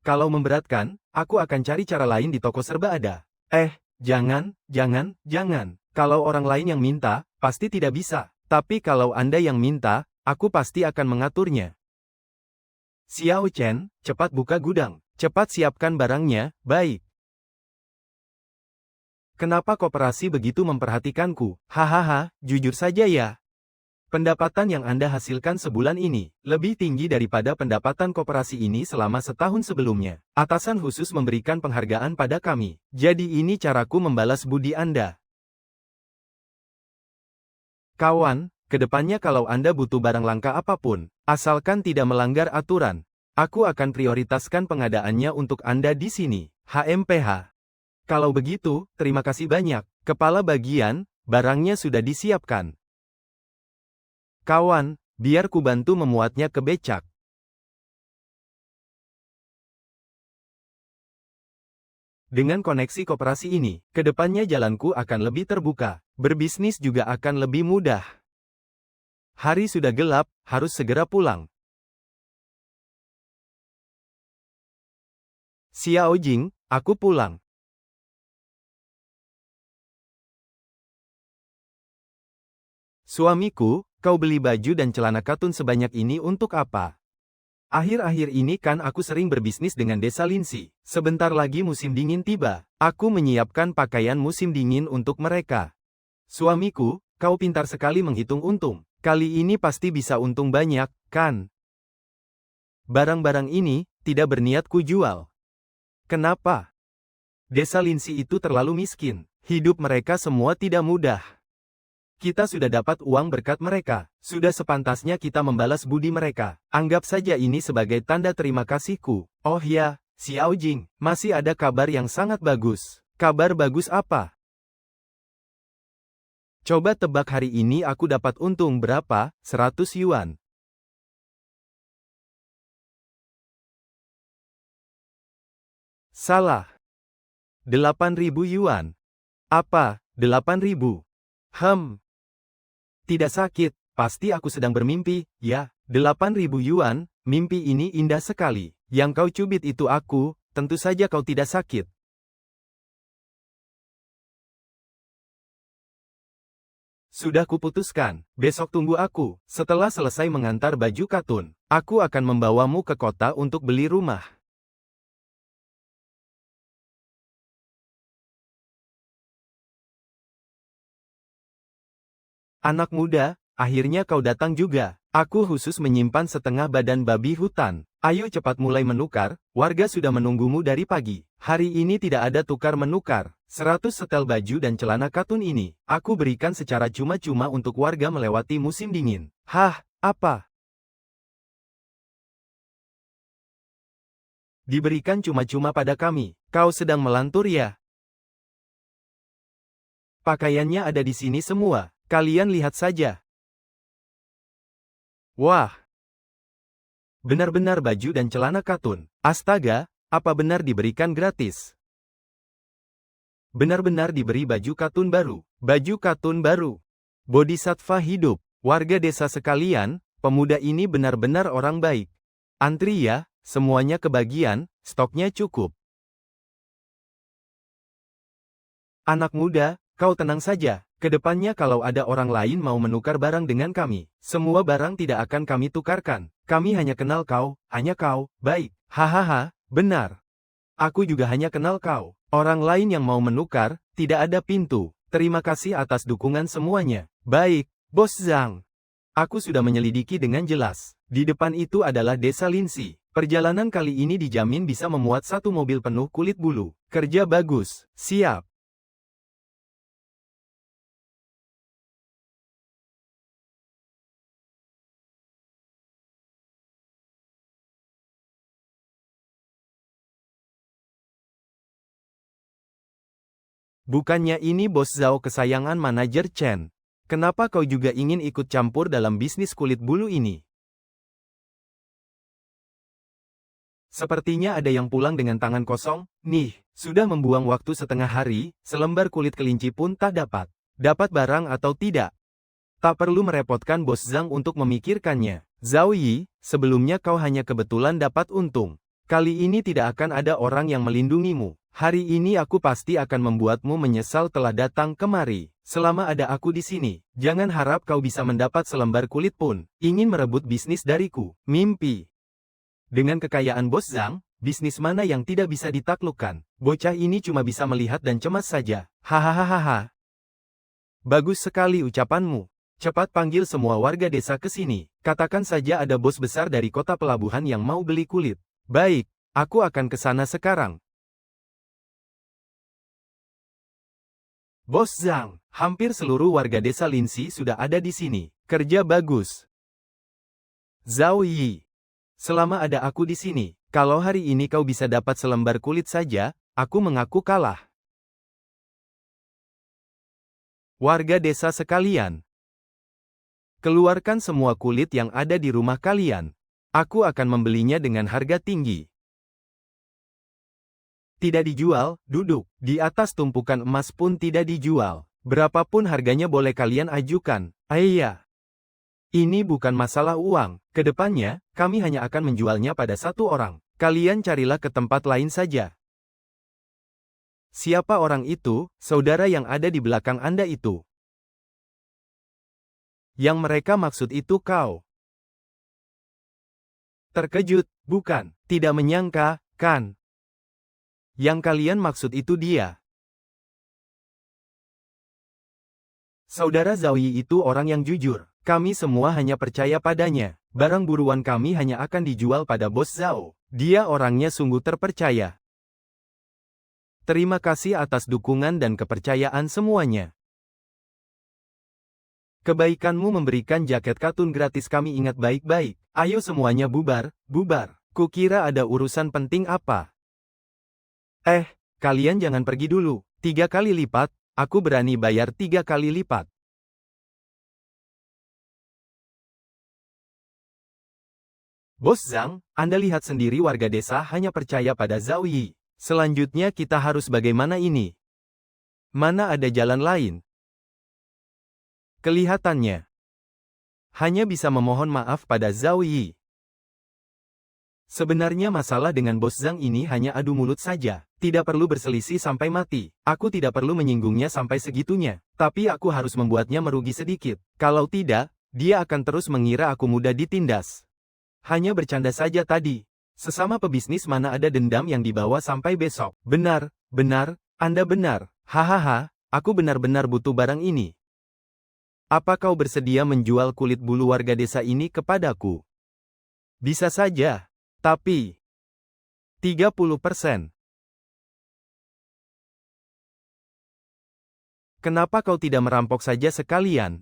Kalau memberatkan, aku akan cari cara lain di toko serba ada. Jangan. Kalau orang lain yang minta, pasti tidak bisa. Tapi kalau Anda yang minta, aku pasti akan mengaturnya. Xiao Chen, cepat buka gudang. Cepat siapkan barangnya, baik. Kenapa koperasi begitu memperhatikanku? Hahaha, jujur saja ya. Pendapatan yang Anda hasilkan sebulan ini, lebih tinggi daripada pendapatan koperasi ini selama setahun sebelumnya. Atasan khusus memberikan penghargaan pada kami. Jadi ini caraku membalas budi Anda. Kawan, kedepannya kalau Anda butuh barang langka apapun, asalkan tidak melanggar aturan, aku akan prioritaskan pengadaannya untuk Anda di sini. HMPH. Kalau begitu, terima kasih banyak. Kepala bagian, barangnya sudah disiapkan. Kawan, biar ku bantu memuatnya ke becak. Dengan koneksi koperasi ini, kedepannya jalanku akan lebih terbuka. Berbisnis juga akan lebih mudah. Hari sudah gelap, harus segera pulang. Xiao Jing, aku pulang. Suamiku, kau beli baju dan celana katun sebanyak ini untuk apa? Akhir-akhir ini kan aku sering berbisnis dengan desa Linsi. Sebentar lagi musim dingin tiba. Aku menyiapkan pakaian musim dingin untuk mereka. Suamiku, kau pintar sekali menghitung untung. Kali ini pasti bisa untung banyak, kan? Barang-barang ini tidak berniat kujual. Kenapa? Desa Linsi itu terlalu miskin. Hidup mereka semua tidak mudah. Kita sudah dapat uang berkat mereka. Sudah sepantasnya kita membalas budi mereka. Anggap saja ini sebagai tanda terima kasihku. Oh ya, Xiao Jing, masih ada kabar yang sangat bagus. Kabar bagus apa? Coba tebak hari ini aku dapat untung berapa? 100 yuan. Salah. 8.000 yuan. Apa? 8.000? Tidak sakit, pasti aku sedang bermimpi, ya. 8.000 yuan, mimpi ini indah sekali. Yang kau cubit itu aku, tentu saja kau tidak sakit. Sudah kuputuskan, besok tunggu aku. Setelah selesai mengantar baju katun, aku akan membawamu ke kota untuk beli rumah. Anak muda, akhirnya kau datang juga. Aku khusus menyimpan setengah badan babi hutan. Ayo cepat mulai menukar, warga sudah menunggumu dari pagi. Hari ini tidak ada tukar-menukar. 100 setel baju dan celana katun ini, aku berikan secara cuma-cuma untuk warga melewati musim dingin. Hah, apa? Diberikan cuma-cuma pada kami. Kau sedang melantur ya? Pakaiannya ada di sini semua. Kalian lihat saja. Wah, benar-benar baju dan celana katun. Astaga, apa benar diberikan gratis? Benar-benar diberi baju katun baru. Baju katun baru. Bodhisattva hidup. Warga desa sekalian, pemuda ini benar-benar orang baik. Antri ya, semuanya kebagian, stoknya cukup. Anak muda, kau tenang saja. Kedepannya kalau ada orang lain mau menukar barang dengan kami, semua barang tidak akan kami tukarkan. Kami hanya kenal kau, hanya kau, baik. Hahaha, benar. Aku juga hanya kenal kau. Orang lain yang mau menukar, tidak ada pintu. Terima kasih atas dukungan semuanya. Baik, Bos Zhang. Aku sudah menyelidiki dengan jelas. Di depan itu adalah desa Linsi. Perjalanan kali ini dijamin bisa memuat satu mobil penuh kulit bulu. Kerja bagus. Siap. Bukannya ini Bos Zhao kesayangan manajer Chen. Kenapa kau juga ingin ikut campur dalam bisnis kulit bulu ini? Sepertinya ada yang pulang dengan tangan kosong. Nih, sudah membuang waktu setengah hari, selembar kulit kelinci pun tak dapat. Dapat barang atau tidak? Tak perlu merepotkan Bos Zhang untuk memikirkannya. Zhao Yi, sebelumnya kau hanya kebetulan dapat untung. Kali ini tidak akan ada orang yang melindungimu. Hari ini aku pasti akan membuatmu menyesal telah datang kemari. Selama ada aku di sini, jangan harap kau bisa mendapat selembar kulit pun. Ingin merebut bisnis dariku. Mimpi. Dengan kekayaan Bos Zhang, bisnis mana yang tidak bisa ditaklukkan? Bocah ini cuma bisa melihat dan cemas saja. Hahaha. Bagus sekali ucapanmu. Cepat panggil semua warga desa ke sini. Katakan saja ada bos besar dari kota pelabuhan yang mau beli kulit. Baik, aku akan ke sana sekarang. Bos Zhang, hampir seluruh warga desa Linsi sudah ada di sini. Kerja bagus. Zhao Yi. Selama ada aku di sini, kalau hari ini kau bisa dapat selembar kulit saja, aku mengaku kalah. Warga desa sekalian, keluarkan semua kulit yang ada di rumah kalian. Aku akan membelinya dengan harga tinggi. Tidak dijual, duduk. Di atas tumpukan emas pun tidak dijual. Berapapun harganya boleh kalian ajukan. Iya. Ini bukan masalah uang. Kedepannya, kami hanya akan menjualnya pada satu orang. Kalian carilah ke tempat lain saja. Siapa orang itu, saudara yang ada di belakang Anda itu? Yang mereka maksud itu kau. Terkejut, bukan? Tidak menyangka, kan? Yang kalian maksud itu dia. Saudara Zhao Yi itu orang yang jujur. Kami semua hanya percaya padanya. Barang buruan kami hanya akan dijual pada bos Zhao. Dia orangnya sungguh terpercaya. Terima kasih atas dukungan dan kepercayaan semuanya. Kebaikanmu memberikan jaket katun gratis kami ingat baik-baik. Ayo semuanya bubar, bubar. Kukira ada urusan penting apa. Kalian jangan pergi dulu. 3 kali lipat, aku berani bayar 3 kali lipat. Bos Zhang, Anda lihat sendiri warga desa hanya percaya pada Zhao Yi. Selanjutnya kita harus bagaimana ini? Mana ada jalan lain? Kelihatannya hanya bisa memohon maaf pada Zhao Yi. Sebenarnya masalah dengan bos Zhang ini hanya adu mulut saja. Tidak perlu berselisih sampai mati. Aku tidak perlu menyinggungnya sampai segitunya. Tapi aku harus membuatnya merugi sedikit. Kalau tidak, dia akan terus mengira aku mudah ditindas. Hanya bercanda saja tadi. Sesama pebisnis mana ada dendam yang dibawa sampai besok. Benar, benar, Anda benar. Hahaha, aku benar-benar butuh barang ini. Apa kau bersedia menjual kulit bulu warga desa ini kepadaku? Bisa saja. Tapi 30%. Kenapa kau tidak merampok saja sekalian?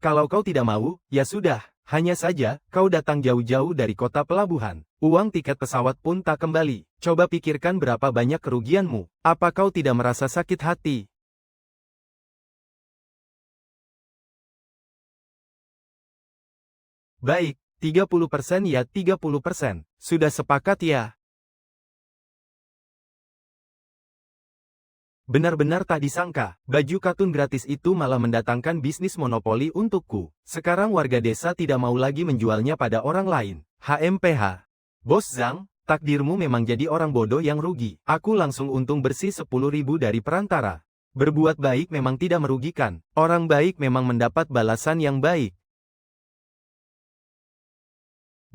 Kalau kau tidak mau, ya sudah. Hanya saja, kau datang jauh-jauh dari kota pelabuhan. Uang tiket pesawat pun tak kembali. Coba pikirkan berapa banyak kerugianmu. Apa kau tidak merasa sakit hati? Baik, 30% ya 30%. Sudah sepakat ya? Benar-benar tak disangka, baju katun gratis itu malah mendatangkan bisnis monopoli untukku. Sekarang warga desa tidak mau lagi menjualnya pada orang lain. HMPH. Bos Zhang, takdirmu memang jadi orang bodoh yang rugi. Aku langsung untung bersih 10.000 dari perantara. Berbuat baik memang tidak merugikan. Orang baik memang mendapat balasan yang baik.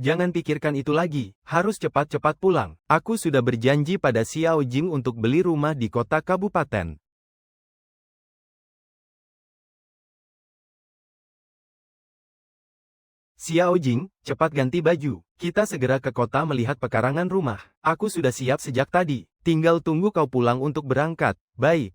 Jangan pikirkan itu lagi, harus cepat-cepat pulang. Aku sudah berjanji pada Xiao Jing untuk beli rumah di kota kabupaten. Xiao Jing, cepat ganti baju. Kita segera ke kota melihat pekarangan rumah. Aku sudah siap sejak tadi. Tinggal tunggu kau pulang untuk berangkat. Baik.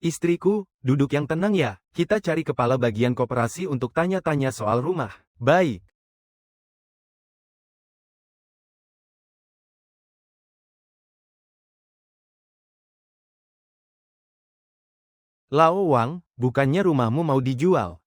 Istriku, duduk yang tenang ya. Kita cari kepala bagian koperasi untuk tanya-tanya soal rumah. Baik. Lao Wang, bukannya rumahmu mau dijual?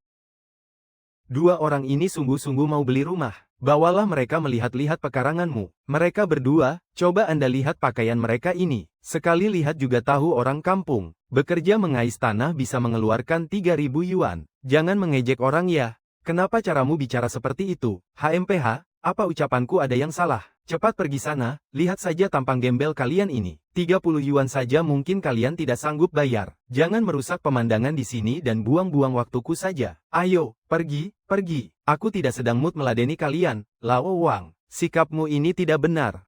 Dua orang ini sungguh-sungguh mau beli rumah. Bawalah mereka melihat-lihat pekaranganmu. Mereka berdua, coba Anda lihat pakaian mereka ini. Sekali lihat juga tahu orang kampung. Bekerja mengais tanah bisa mengeluarkan 3.000 yuan. Jangan mengejek orang ya. Kenapa caramu bicara seperti itu? HMPH, apa ucapanku ada yang salah? Cepat pergi sana, lihat saja tampang gembel kalian ini. 30 yuan saja mungkin kalian tidak sanggup bayar. Jangan merusak pemandangan di sini dan buang-buang waktuku saja. Ayo, pergi, pergi. Aku tidak sedang mood meladeni kalian, Lao Wang. Sikapmu ini tidak benar.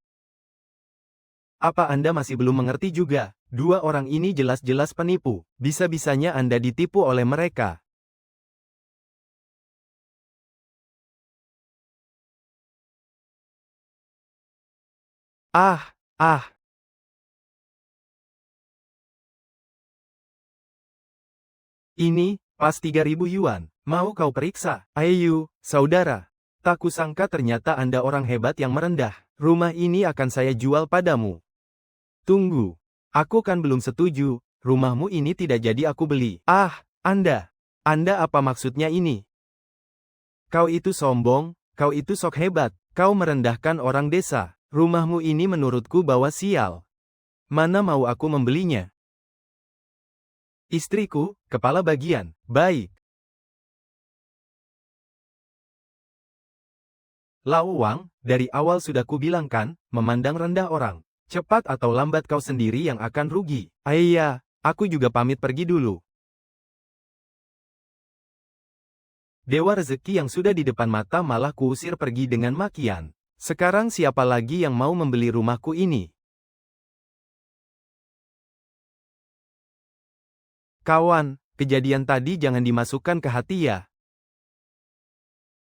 Apa Anda masih belum mengerti juga? Dua orang ini jelas-jelas penipu. Bisa-bisanya Anda ditipu oleh mereka. Ah. Ini, pas 3.000 yuan. Mau kau periksa? Ayu, saudara. Tak kusangka ternyata Anda orang hebat yang merendah. Rumah ini akan saya jual padamu. Tunggu. Aku kan belum setuju. Rumahmu ini tidak jadi aku beli. Anda. Anda apa maksudnya ini? Kau itu sombong, kau itu sok hebat. Kau merendahkan orang desa. Rumahmu ini menurutku bawa sial. Mana mau aku membelinya? Istriku, kepala bagian. Baik. Lao Wang, dari awal sudah kubilang kan, memandang rendah orang. Cepat atau lambat kau sendiri yang akan rugi. Iya, aku juga pamit pergi dulu. Dewa rezeki yang sudah di depan mata malah kuusir pergi dengan makian. Sekarang siapa lagi yang mau membeli rumahku ini? Kawan, kejadian tadi jangan dimasukkan ke hati ya.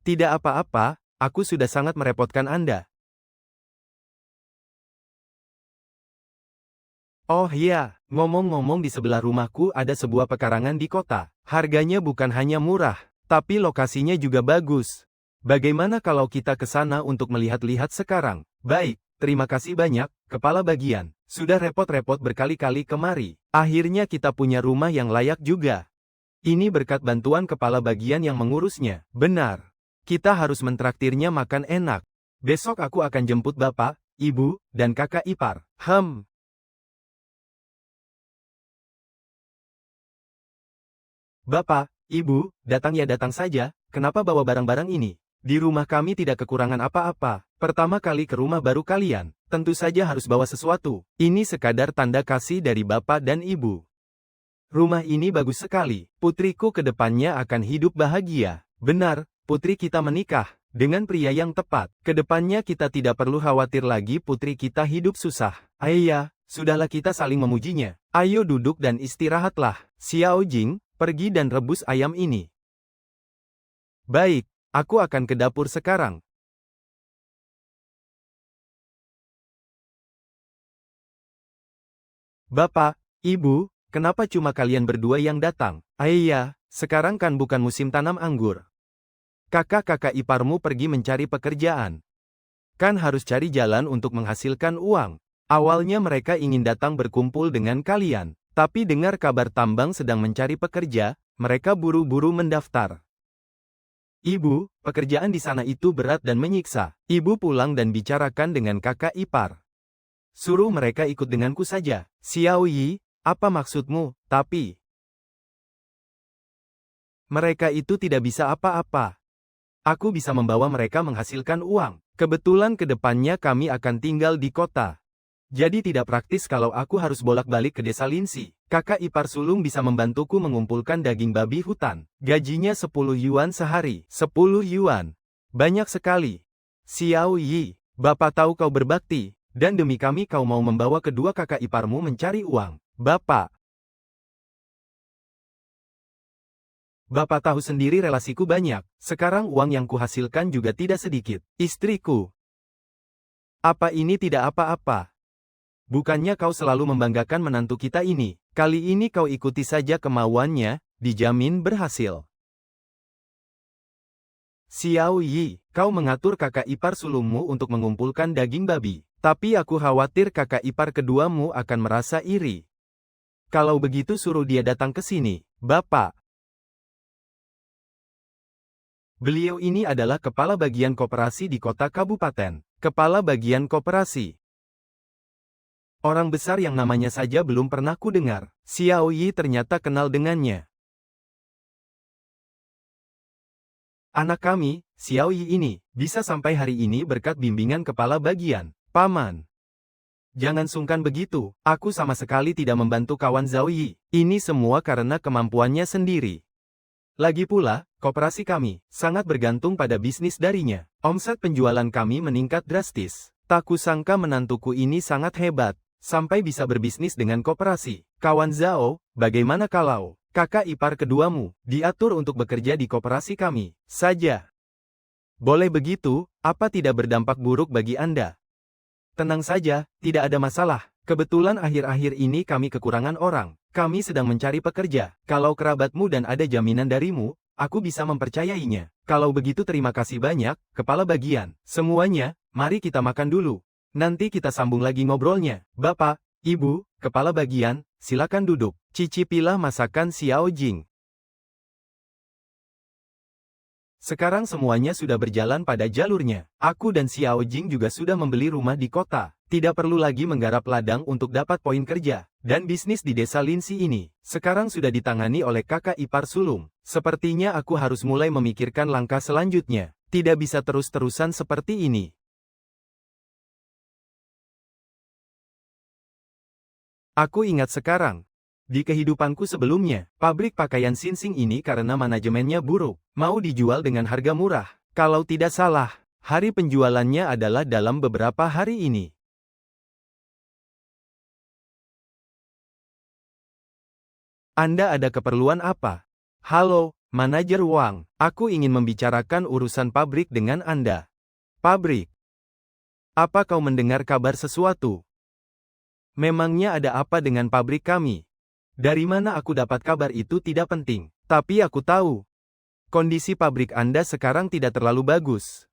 Tidak apa-apa, aku sudah sangat merepotkan Anda. Oh iya, ngomong-ngomong di sebelah rumahku ada sebuah pekarangan di kota. Harganya bukan hanya murah, tapi lokasinya juga bagus. Bagaimana kalau kita ke sana untuk melihat-lihat sekarang? Baik, terima kasih banyak, kepala bagian. Sudah repot-repot berkali-kali kemari. Akhirnya kita punya rumah yang layak juga. Ini berkat bantuan kepala bagian yang mengurusnya. Benar. Kita harus mentraktirnya makan enak. Besok aku akan jemput bapak, ibu, dan kakak ipar. Bapak, ibu, datang ya datang saja, kenapa bawa barang-barang ini? Di rumah kami tidak kekurangan apa-apa. Pertama kali ke rumah baru kalian, tentu saja harus bawa sesuatu. Ini sekadar tanda kasih dari bapak dan ibu. Rumah ini bagus sekali. Putriku ke depannya akan hidup bahagia. Benar, putri kita menikah dengan pria yang tepat. Kedepannya kita tidak perlu khawatir lagi putri kita hidup susah. Ayah, sudahlah kita saling memujinya. Ayo duduk dan istirahatlah. Xiao Jing, pergi dan rebus ayam ini. Baik, aku akan ke dapur sekarang. Bapak, ibu, kenapa cuma kalian berdua yang datang? Ayah, sekarang kan bukan musim tanam anggur. Kakak-kakak iparmu pergi mencari pekerjaan. Kan harus cari jalan untuk menghasilkan uang. Awalnya mereka ingin datang berkumpul dengan kalian. Tapi dengar kabar Tambang sedang mencari pekerja, mereka buru-buru mendaftar. Ibu, pekerjaan di sana itu berat dan menyiksa. Ibu pulang dan bicarakan dengan kakak ipar. Suruh mereka ikut denganku saja. Xiao Yi, apa maksudmu? Tapi mereka itu tidak bisa apa-apa. Aku bisa membawa mereka menghasilkan uang. Kebetulan ke depannya kami akan tinggal di kota. Jadi tidak praktis kalau aku harus bolak-balik ke desa Linsi. Kakak ipar sulung bisa membantuku mengumpulkan daging babi hutan. Gajinya 10 yuan sehari. 10 yuan. Banyak sekali. Xiao Yi, Bapak tahu kau berbakti, dan demi kami kau mau membawa kedua kakak iparmu mencari uang. Bapak tahu sendiri relasiku banyak. Sekarang uang yang kuhasilkan juga tidak sedikit. Istriku. Apa ini tidak apa-apa? Bukannya kau selalu membanggakan menantu kita ini. Kali ini kau ikuti saja kemauannya, dijamin berhasil. Xiao Yi, kau mengatur kakak ipar sulungmu untuk mengumpulkan daging babi. Tapi aku khawatir kakak ipar keduamu akan merasa iri. Kalau begitu suruh dia datang ke sini, Bapak. Beliau ini adalah kepala bagian koperasi di kota kabupaten. Kepala bagian koperasi. Orang besar yang namanya saja belum pernah ku dengar. Xiao Yi ternyata kenal dengannya. Anak kami, Xiao Yi ini, bisa sampai hari ini berkat bimbingan kepala bagian. Paman. Jangan sungkan begitu, aku sama sekali tidak membantu kawan Zhao Yi. Ini semua karena kemampuannya sendiri. Lagi pula, koperasi kami sangat bergantung pada bisnis darinya. Omset penjualan kami meningkat drastis. Tak kusangka menantuku ini sangat hebat. Sampai bisa berbisnis dengan koperasi. Kawan Zhao, bagaimana kalau kakak ipar keduamu diatur untuk bekerja di koperasi kami saja? Boleh begitu, apa tidak berdampak buruk bagi Anda? Tenang saja, tidak ada masalah. Kebetulan akhir-akhir ini kami kekurangan orang. Kami sedang mencari pekerja. Kalau kerabatmu dan ada jaminan darimu, aku bisa mempercayainya. Kalau begitu terima kasih banyak, kepala bagian. Semuanya, mari kita makan dulu. Nanti kita sambung lagi ngobrolnya. Bapak, Ibu, kepala bagian, silakan duduk. Cicipilah masakan Xiao Jing. Sekarang semuanya sudah berjalan pada jalurnya. Aku dan Xiao Jing juga sudah membeli rumah di kota. Tidak perlu lagi menggarap ladang untuk dapat poin kerja. Dan bisnis di desa Linsi ini, sekarang sudah ditangani oleh kakak ipar sulung. Sepertinya aku harus mulai memikirkan langkah selanjutnya. Tidak bisa terus-terusan seperti ini. Aku ingat sekarang. Di kehidupanku sebelumnya, pabrik pakaian Sinsing ini karena manajemennya buruk, mau dijual dengan harga murah. Kalau tidak salah, hari penjualannya adalah dalam beberapa hari ini. Anda ada keperluan apa? Halo, Manajer Wang. Aku ingin membicarakan urusan pabrik dengan Anda. Pabrik? Apa kau mendengar kabar sesuatu? Memangnya ada apa dengan pabrik kami? Dari mana aku dapat kabar itu tidak penting. Tapi aku tahu. Kondisi pabrik Anda sekarang tidak terlalu bagus.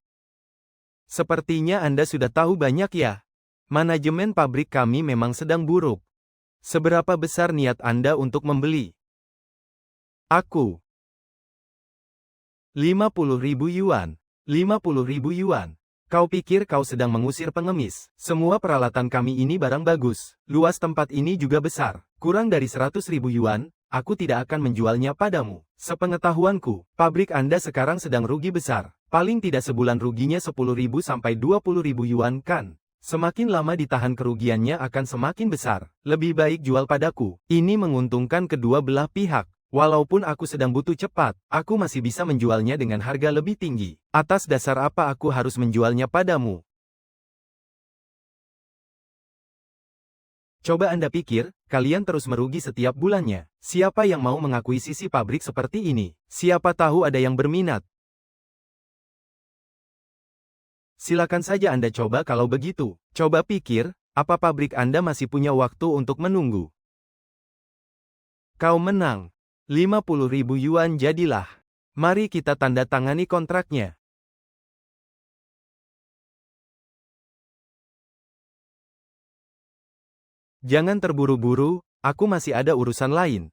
Sepertinya Anda sudah tahu banyak ya. Manajemen pabrik kami memang sedang buruk. Seberapa besar niat Anda untuk membeli? Aku. 50.000 yuan. 50.000 yuan. Kau pikir kau sedang mengusir pengemis? Semua peralatan kami ini barang bagus. Luas tempat ini juga besar. Kurang dari 100.000 yuan, aku tidak akan menjualnya padamu. Sepengetahuanku, pabrik Anda sekarang sedang rugi besar. Paling tidak sebulan ruginya 10.000 sampai 20.000 yuan kan? Semakin lama ditahan kerugiannya akan semakin besar. Lebih baik jual padaku. Ini menguntungkan kedua belah pihak. Walaupun aku sedang butuh cepat, aku masih bisa menjualnya dengan harga lebih tinggi. Atas dasar apa aku harus menjualnya padamu? Coba Anda pikir, kalian terus merugi setiap bulannya. Siapa yang mau mengakuisisi pabrik seperti ini? Siapa tahu ada yang berminat. Silakan saja Anda coba kalau begitu. Coba pikir, apa pabrik Anda masih punya waktu untuk menunggu? Kau menang. 50.000 yuan jadilah. Mari kita tanda tangani kontraknya. Jangan terburu-buru, aku masih ada urusan lain.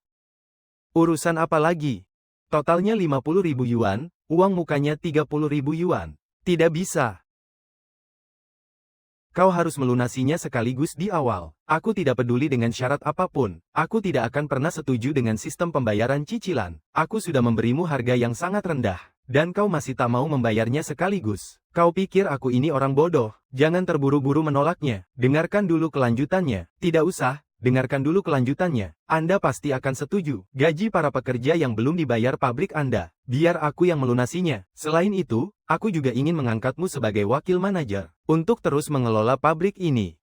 Urusan apa lagi? Totalnya 50.000 yuan, uang mukanya 30.000 yuan. Tidak bisa. Kau harus melunasinya sekaligus di awal. Aku tidak peduli dengan syarat apapun. Aku tidak akan pernah setuju dengan sistem pembayaran cicilan. Aku sudah memberimu harga yang sangat rendah. Dan kau masih tak mau membayarnya sekaligus. Kau pikir aku ini orang bodoh? Jangan terburu-buru menolaknya. Dengarkan dulu kelanjutannya. Tidak usah. Dengarkan dulu kelanjutannya. Anda pasti akan setuju. Gaji para pekerja yang belum dibayar pabrik Anda. Biar aku yang melunasinya. Selain itu, aku juga ingin mengangkatmu sebagai wakil manajer. Untuk terus mengelola pabrik ini.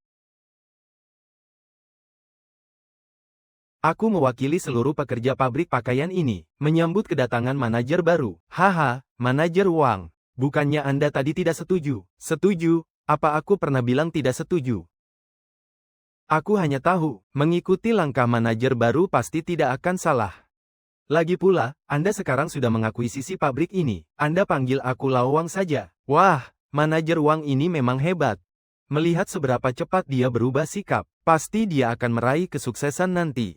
Aku mewakili seluruh pekerja pabrik pakaian ini. Menyambut kedatangan manajer baru. Haha, Manajer Wang. Bukannya Anda tadi tidak setuju? Setuju? Apa aku pernah bilang tidak setuju? Aku hanya tahu, mengikuti langkah manajer baru pasti tidak akan salah. Lagi pula, Anda sekarang sudah mengakuisisi pabrik ini. Anda panggil aku Lao Wang saja. Wah, manajer Wang ini memang hebat. Melihat seberapa cepat dia berubah sikap, pasti dia akan meraih kesuksesan nanti.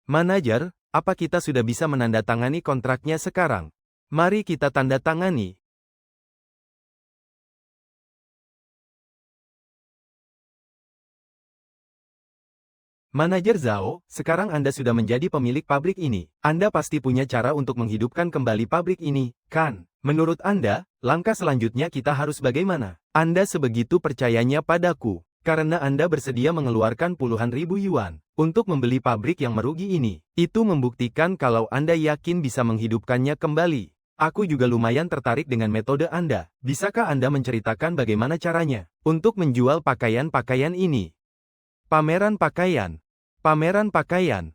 Manajer, apa kita sudah bisa menandatangani kontraknya sekarang? Mari kita tanda tangani. Manajer Zhao, sekarang Anda sudah menjadi pemilik pabrik ini. Anda pasti punya cara untuk menghidupkan kembali pabrik ini, kan? Menurut Anda, langkah selanjutnya kita harus bagaimana? Anda sebegitu percayanya padaku, karena Anda bersedia mengeluarkan puluhan ribu yuan untuk membeli pabrik yang merugi ini. Itu membuktikan kalau Anda yakin bisa menghidupkannya kembali. Aku juga lumayan tertarik dengan metode Anda. Bisakah Anda menceritakan bagaimana caranya untuk menjual pakaian-pakaian ini? Pameran pakaian. Pameran pakaian.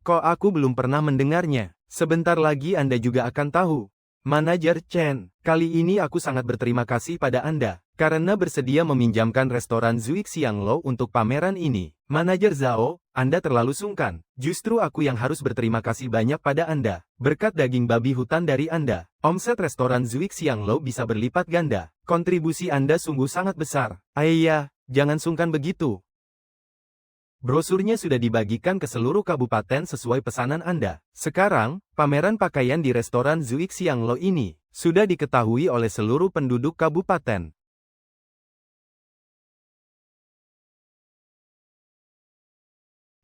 Kok aku belum pernah mendengarnya? Sebentar lagi Anda juga akan tahu. Manajer Chen, kali ini aku sangat berterima kasih pada Anda, karena bersedia meminjamkan restoran Zuik Xianglo untuk pameran ini. Manajer Zhao, Anda terlalu sungkan. Justru aku yang harus berterima kasih banyak pada Anda. Berkat daging babi hutan dari Anda, omset restoran Zuik Xianglo bisa berlipat ganda. Kontribusi Anda sungguh sangat besar. Ayah, jangan sungkan begitu. Brosurnya sudah dibagikan ke seluruh kabupaten sesuai pesanan Anda. Sekarang, pameran pakaian di restoran Zuik Xianglo ini sudah diketahui oleh seluruh penduduk kabupaten.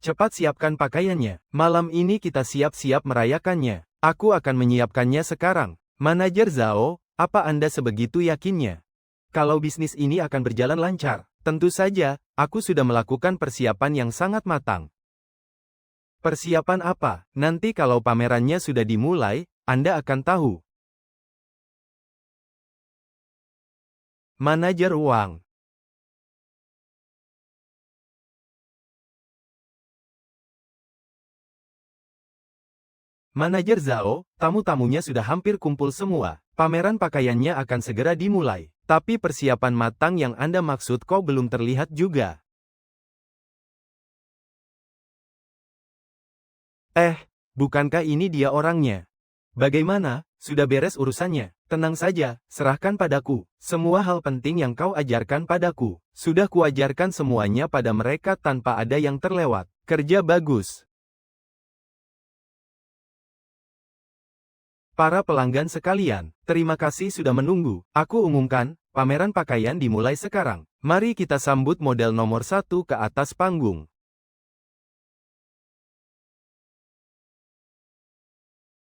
cepat siapkan pakaiannya. Malam ini kita siap-siap merayakannya. Aku akan menyiapkannya sekarang. Manajer Zhao, apa Anda sebegitu yakinnya? Kalau bisnis ini akan berjalan lancar, tentu saja, aku sudah melakukan persiapan yang sangat matang. Persiapan apa? Nanti kalau pamerannya sudah dimulai, Anda akan tahu. Manajer Wang. Manajer Zhao, tamu-tamunya sudah hampir kumpul semua. Pameran pakaiannya akan segera dimulai. Tapi persiapan matang yang Anda maksud kok belum terlihat juga. Bukankah ini dia orangnya? Bagaimana, sudah beres urusannya? Tenang saja, serahkan padaku. Semua hal penting yang kau ajarkan padaku, sudah kuajarkan semuanya pada mereka tanpa ada yang terlewat. Kerja bagus. Para pelanggan sekalian, terima kasih sudah menunggu. Aku umumkan, pameran pakaian dimulai sekarang. Mari kita sambut model nomor 1 ke atas panggung.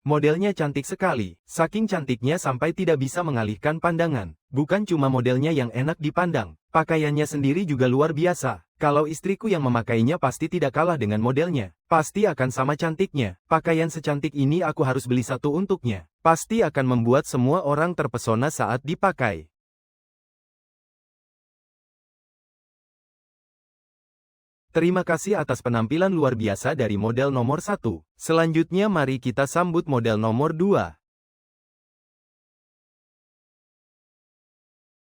Modelnya cantik sekali, saking cantiknya sampai tidak bisa mengalihkan pandangan. Bukan cuma modelnya yang enak dipandang, pakaiannya sendiri juga luar biasa. Kalau istriku yang memakainya pasti tidak kalah dengan modelnya. Pasti akan sama cantiknya. Pakaian secantik ini aku harus beli satu untuknya. Pasti akan membuat semua orang terpesona saat dipakai. Terima kasih atas penampilan luar biasa dari model nomor 1. Selanjutnya mari kita sambut model nomor 2.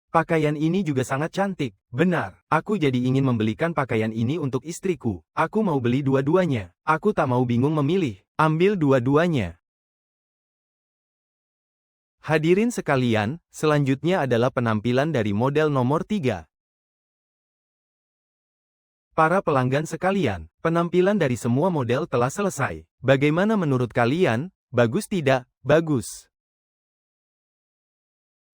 Pakaian ini juga sangat cantik. Benar, aku jadi ingin membelikan pakaian ini untuk istriku. Aku mau beli dua-duanya. Aku tak mau bingung memilih. Ambil dua-duanya. Hadirin sekalian, selanjutnya adalah penampilan dari model nomor 3. Para pelanggan sekalian, penampilan dari semua model telah selesai. Bagaimana menurut kalian? Bagus tidak? Bagus.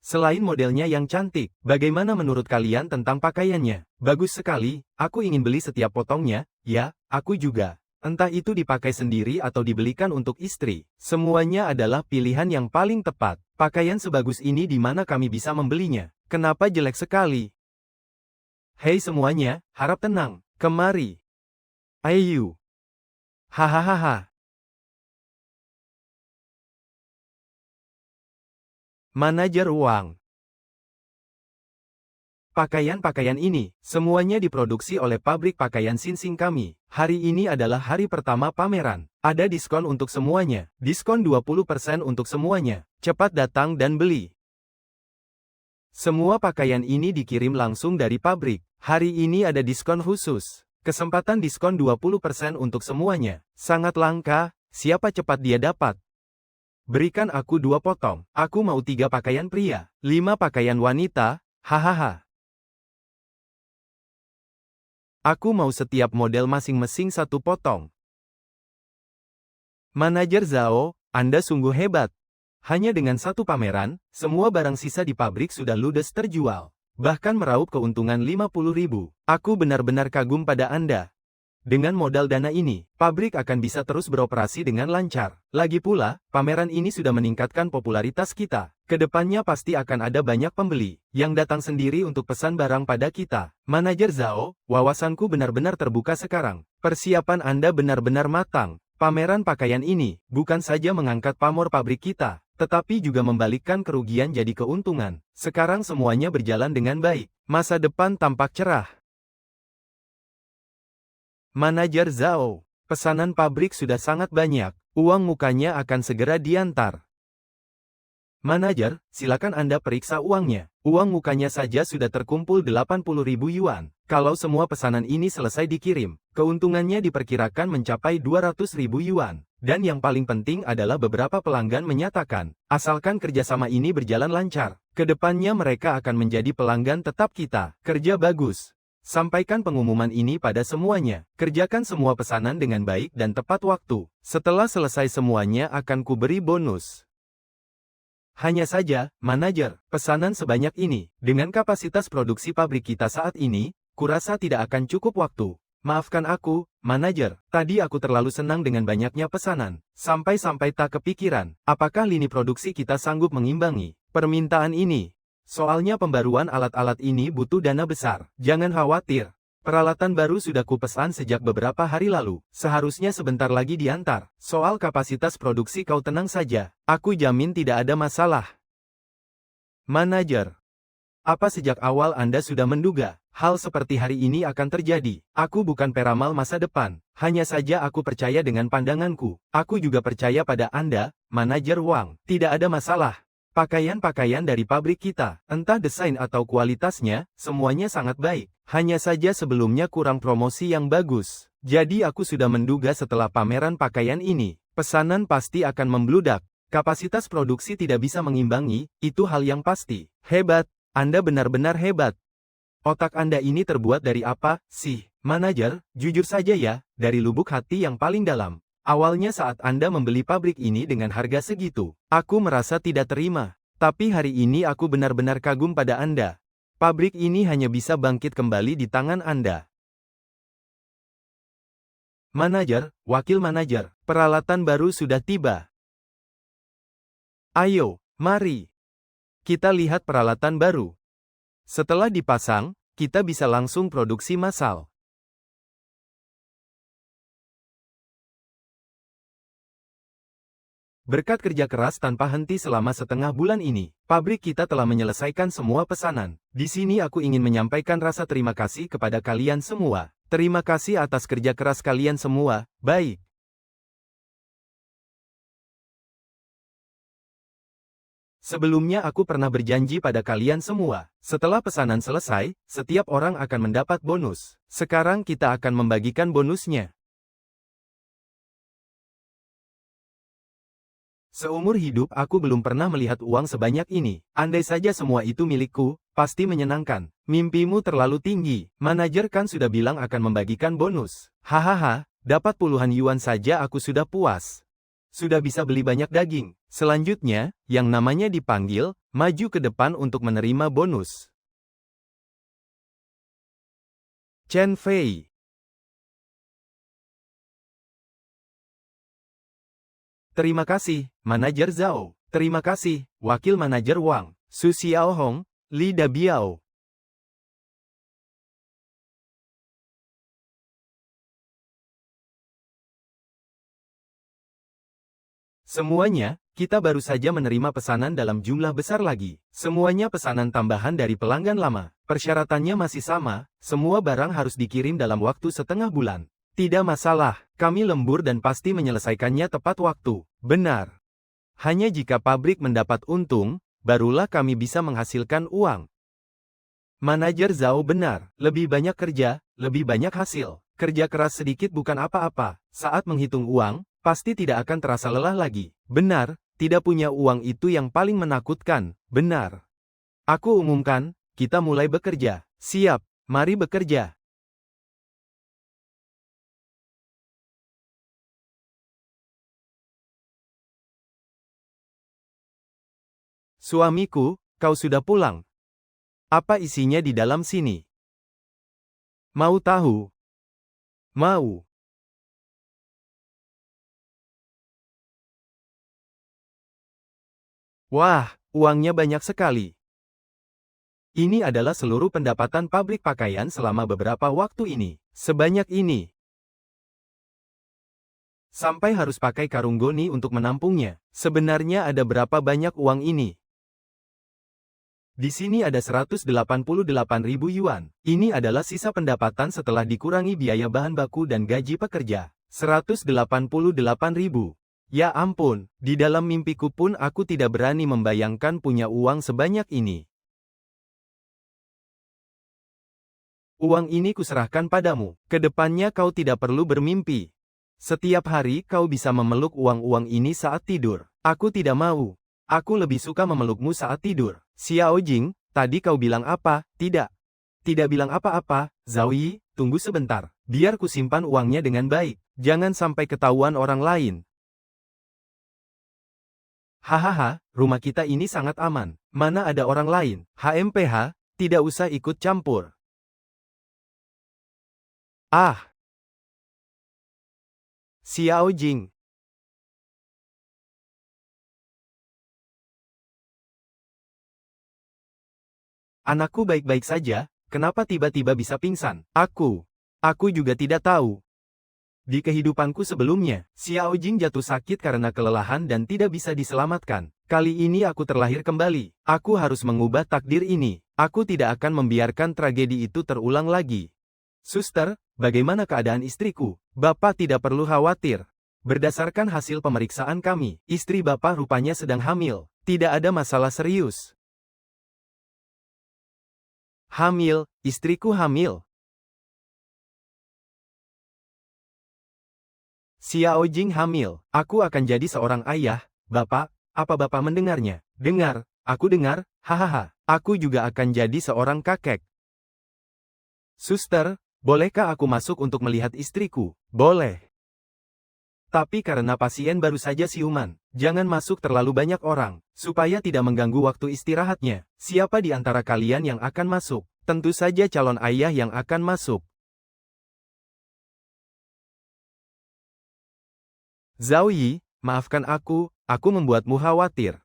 Selain modelnya yang cantik, bagaimana menurut kalian tentang pakaiannya? Bagus sekali, aku ingin beli setiap potongnya. Ya, aku juga. Entah itu dipakai sendiri atau dibelikan untuk istri. Semuanya adalah pilihan yang paling tepat. Pakaian sebagus ini di mana kami bisa membelinya? Kenapa jelek sekali? Hei semuanya, harap tenang. Kemari. Ayu. Hahaha. Manajer Wang. Pakaian-pakaian ini, semuanya diproduksi oleh pabrik pakaian Sinsing kami. Hari ini adalah hari pertama pameran. Ada diskon untuk semuanya. Diskon 20% untuk semuanya. Cepat datang dan beli. Semua pakaian ini dikirim langsung dari pabrik. Hari ini ada diskon khusus. Kesempatan diskon 20% untuk semuanya. Sangat langka, siapa cepat dia dapat. Berikan aku 2 potong. Aku mau 3 pakaian pria, 5 pakaian wanita, hahaha. Aku mau setiap model masing-masing 1 potong. Manajer Zhao, Anda sungguh hebat. Hanya dengan 1 pameran, semua barang sisa di pabrik sudah ludes terjual. Bahkan meraup keuntungan 50.000. Aku benar-benar kagum pada Anda. Dengan modal dana ini, pabrik akan bisa terus beroperasi dengan lancar. Lagi pula, pameran ini sudah meningkatkan popularitas kita. Kedepannya pasti akan ada banyak pembeli yang datang sendiri untuk pesan barang pada kita. Manajer Zhao, wawasanku benar-benar terbuka sekarang. Persiapan Anda benar-benar matang. Pameran pakaian ini bukan saja mengangkat pamor pabrik kita, tetapi juga membalikkan kerugian jadi keuntungan. Sekarang semuanya berjalan dengan baik. Masa depan tampak cerah. Manajer Zhao, pesanan pabrik sudah sangat banyak. Uang mukanya akan segera diantar. Manajer, silakan Anda periksa uangnya. Uang mukanya saja sudah terkumpul 80.000 yuan. Kalau semua pesanan ini selesai dikirim, keuntungannya diperkirakan mencapai 200.000 yuan. Dan yang paling penting adalah beberapa pelanggan menyatakan, asalkan kerjasama ini berjalan lancar, kedepannya mereka akan menjadi pelanggan tetap kita. Kerja bagus. Sampaikan pengumuman ini pada semuanya. Kerjakan semua pesanan dengan baik dan tepat waktu. Setelah selesai semuanya akan kuberi bonus. Hanya saja, manajer, pesanan sebanyak ini, dengan kapasitas produksi pabrik kita saat ini, kurasa tidak akan cukup waktu. Maafkan aku, manajer. Tadi aku terlalu senang dengan banyaknya pesanan. Sampai-sampai tak kepikiran, apakah lini produksi kita sanggup mengimbangi permintaan ini. Soalnya pembaruan alat-alat ini butuh dana besar. Jangan khawatir. Peralatan baru sudah kupesan sejak beberapa hari lalu. Seharusnya sebentar lagi diantar. Soal kapasitas produksi kau tenang saja. Aku jamin tidak ada masalah. Manajer. Apa sejak awal Anda sudah menduga hal seperti hari ini akan terjadi? Aku bukan peramal masa depan, hanya saja aku percaya dengan pandanganku. Aku juga percaya pada Anda, Manajer Wang. Tidak ada masalah. Pakaian-pakaian dari pabrik kita, entah desain atau kualitasnya, semuanya sangat baik. Hanya saja sebelumnya kurang promosi yang bagus. Jadi aku sudah menduga setelah pameran pakaian ini, pesanan pasti akan membludak. Kapasitas produksi tidak bisa mengimbangi, itu hal yang pasti. Hebat. Anda benar-benar hebat. Otak Anda ini terbuat dari apa, sih, manajer? Jujur saja ya, dari lubuk hati yang paling dalam. Awalnya saat Anda membeli pabrik ini dengan harga segitu, aku merasa tidak terima. Tapi hari ini aku benar-benar kagum pada Anda. Pabrik ini hanya bisa bangkit kembali di tangan Anda. Manajer, wakil manajer, peralatan baru sudah tiba. Ayo, mari. Kita lihat peralatan baru. Setelah dipasang, kita bisa langsung produksi massal. Berkat kerja keras tanpa henti selama setengah bulan ini, pabrik kita telah menyelesaikan semua pesanan. Di sini aku ingin menyampaikan rasa terima kasih kepada kalian semua. Terima kasih atas kerja keras kalian semua. Baik. Sebelumnya aku pernah berjanji pada kalian semua, setelah pesanan selesai, setiap orang akan mendapat bonus. Sekarang kita akan membagikan bonusnya. Seumur hidup aku belum pernah melihat uang sebanyak ini. Andai saja semua itu milikku, pasti menyenangkan. Mimpimu terlalu tinggi. Manajer kan sudah bilang akan membagikan bonus. Hahaha, dapat puluhan yuan saja aku sudah puas. Sudah bisa beli banyak daging. Selanjutnya, yang namanya dipanggil, maju ke depan untuk menerima bonus. Chen Fei. Terima kasih, Manajer Zhao. Terima kasih, Wakil Manajer Wang. Su Xiaohong, Li Dabiao. Semuanya, kita baru saja menerima pesanan dalam jumlah besar lagi. Semuanya pesanan tambahan dari pelanggan lama. Persyaratannya masih sama, semua barang harus dikirim dalam waktu setengah bulan. Tidak masalah, kami lembur dan pasti menyelesaikannya tepat waktu. Benar. Hanya jika pabrik mendapat untung, barulah kami bisa menghasilkan uang. Manajer Zhao benar, lebih banyak kerja, lebih banyak hasil. Kerja keras sedikit bukan apa-apa, saat menghitung uang, pasti tidak akan terasa lelah lagi. Benar, tidak punya uang itu yang paling menakutkan. Benar. Aku umumkan, kita mulai bekerja. Siap, mari bekerja. Suamiku, kau sudah pulang. Apa isinya di dalam sini? Mau tahu? Mau. Wah, uangnya banyak sekali. Ini adalah seluruh pendapatan pabrik pakaian selama beberapa waktu ini. Sebanyak ini. Sampai harus pakai karung goni untuk menampungnya. Sebenarnya ada berapa banyak uang ini? Di sini ada 188.000 yuan. Ini adalah sisa pendapatan setelah dikurangi biaya bahan baku dan gaji pekerja. 188.000. Ya ampun, di dalam mimpiku pun aku tidak berani membayangkan punya uang sebanyak ini. Uang ini kuserahkan padamu. Kedepannya kau tidak perlu bermimpi. Setiap hari kau bisa memeluk uang-uang ini saat tidur. Aku tidak mau. Aku lebih suka memelukmu saat tidur. Xiao Jing, tadi kau bilang apa? Tidak. Tidak bilang apa-apa, Zhao Yi, tunggu sebentar. Biar ku simpan uangnya dengan baik. Jangan sampai ketahuan orang lain. Hahaha, rumah kita ini sangat aman. Mana ada orang lain? HMPH, tidak usah ikut campur. Ah, Xiao Jing. Anakku baik-baik saja, kenapa tiba-tiba bisa pingsan? Aku juga tidak tahu. Di kehidupanku sebelumnya, Xiao Jing jatuh sakit karena kelelahan dan tidak bisa diselamatkan. Kali ini aku terlahir kembali. Aku harus mengubah takdir ini. Aku tidak akan membiarkan tragedi itu terulang lagi. Suster, bagaimana keadaan istriku? Bapak tidak perlu khawatir. Berdasarkan hasil pemeriksaan kami, istri Bapak rupanya sedang hamil. Tidak ada masalah serius. Hamil, istriku hamil. Xiao Jing hamil. Aku akan jadi seorang ayah, Bapak. Apa Bapak mendengarnya? Dengar, aku dengar, hahaha. Aku juga akan jadi seorang kakek. Suster, bolehkah aku masuk untuk melihat istriku? Boleh. Tapi karena pasien baru saja siuman, jangan masuk terlalu banyak orang, supaya tidak mengganggu waktu istirahatnya. Siapa di antara kalian yang akan masuk? Tentu saja calon ayah yang akan masuk. Zhao Yi, maafkan aku membuatmu khawatir.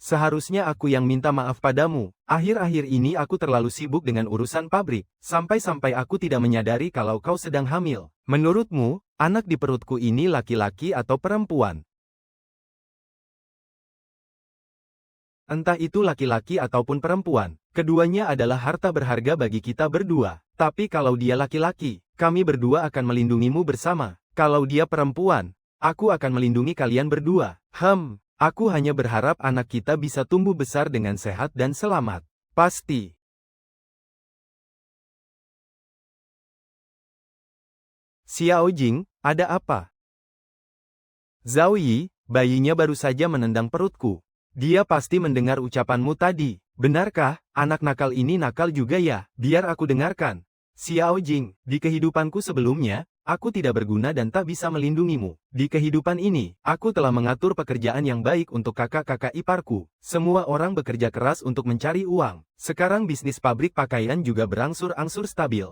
Seharusnya aku yang minta maaf padamu. Akhir-akhir ini aku terlalu sibuk dengan urusan pabrik, sampai-sampai aku tidak menyadari kalau kau sedang hamil. Menurutmu, anak di perutku ini laki-laki atau perempuan? Entah itu laki-laki ataupun perempuan, keduanya adalah harta berharga bagi kita berdua. Tapi kalau dia laki-laki, kami berdua akan melindungimu bersama. Kalau dia perempuan, aku akan melindungi kalian berdua. Aku hanya berharap anak kita bisa tumbuh besar dengan sehat dan selamat. Pasti. Xiao Jing, ada apa? Zhao Yi, bayinya baru saja menendang perutku. Dia pasti mendengar ucapanmu tadi. Benarkah, anak nakal ini nakal juga ya? Biar aku dengarkan. Xiao Jing, di kehidupanku sebelumnya, aku tidak berguna dan tak bisa melindungimu. Di kehidupan ini, aku telah mengatur pekerjaan yang baik untuk kakak-kakak iparku. Semua orang bekerja keras untuk mencari uang. Sekarang bisnis pabrik pakaian juga berangsur-angsur stabil.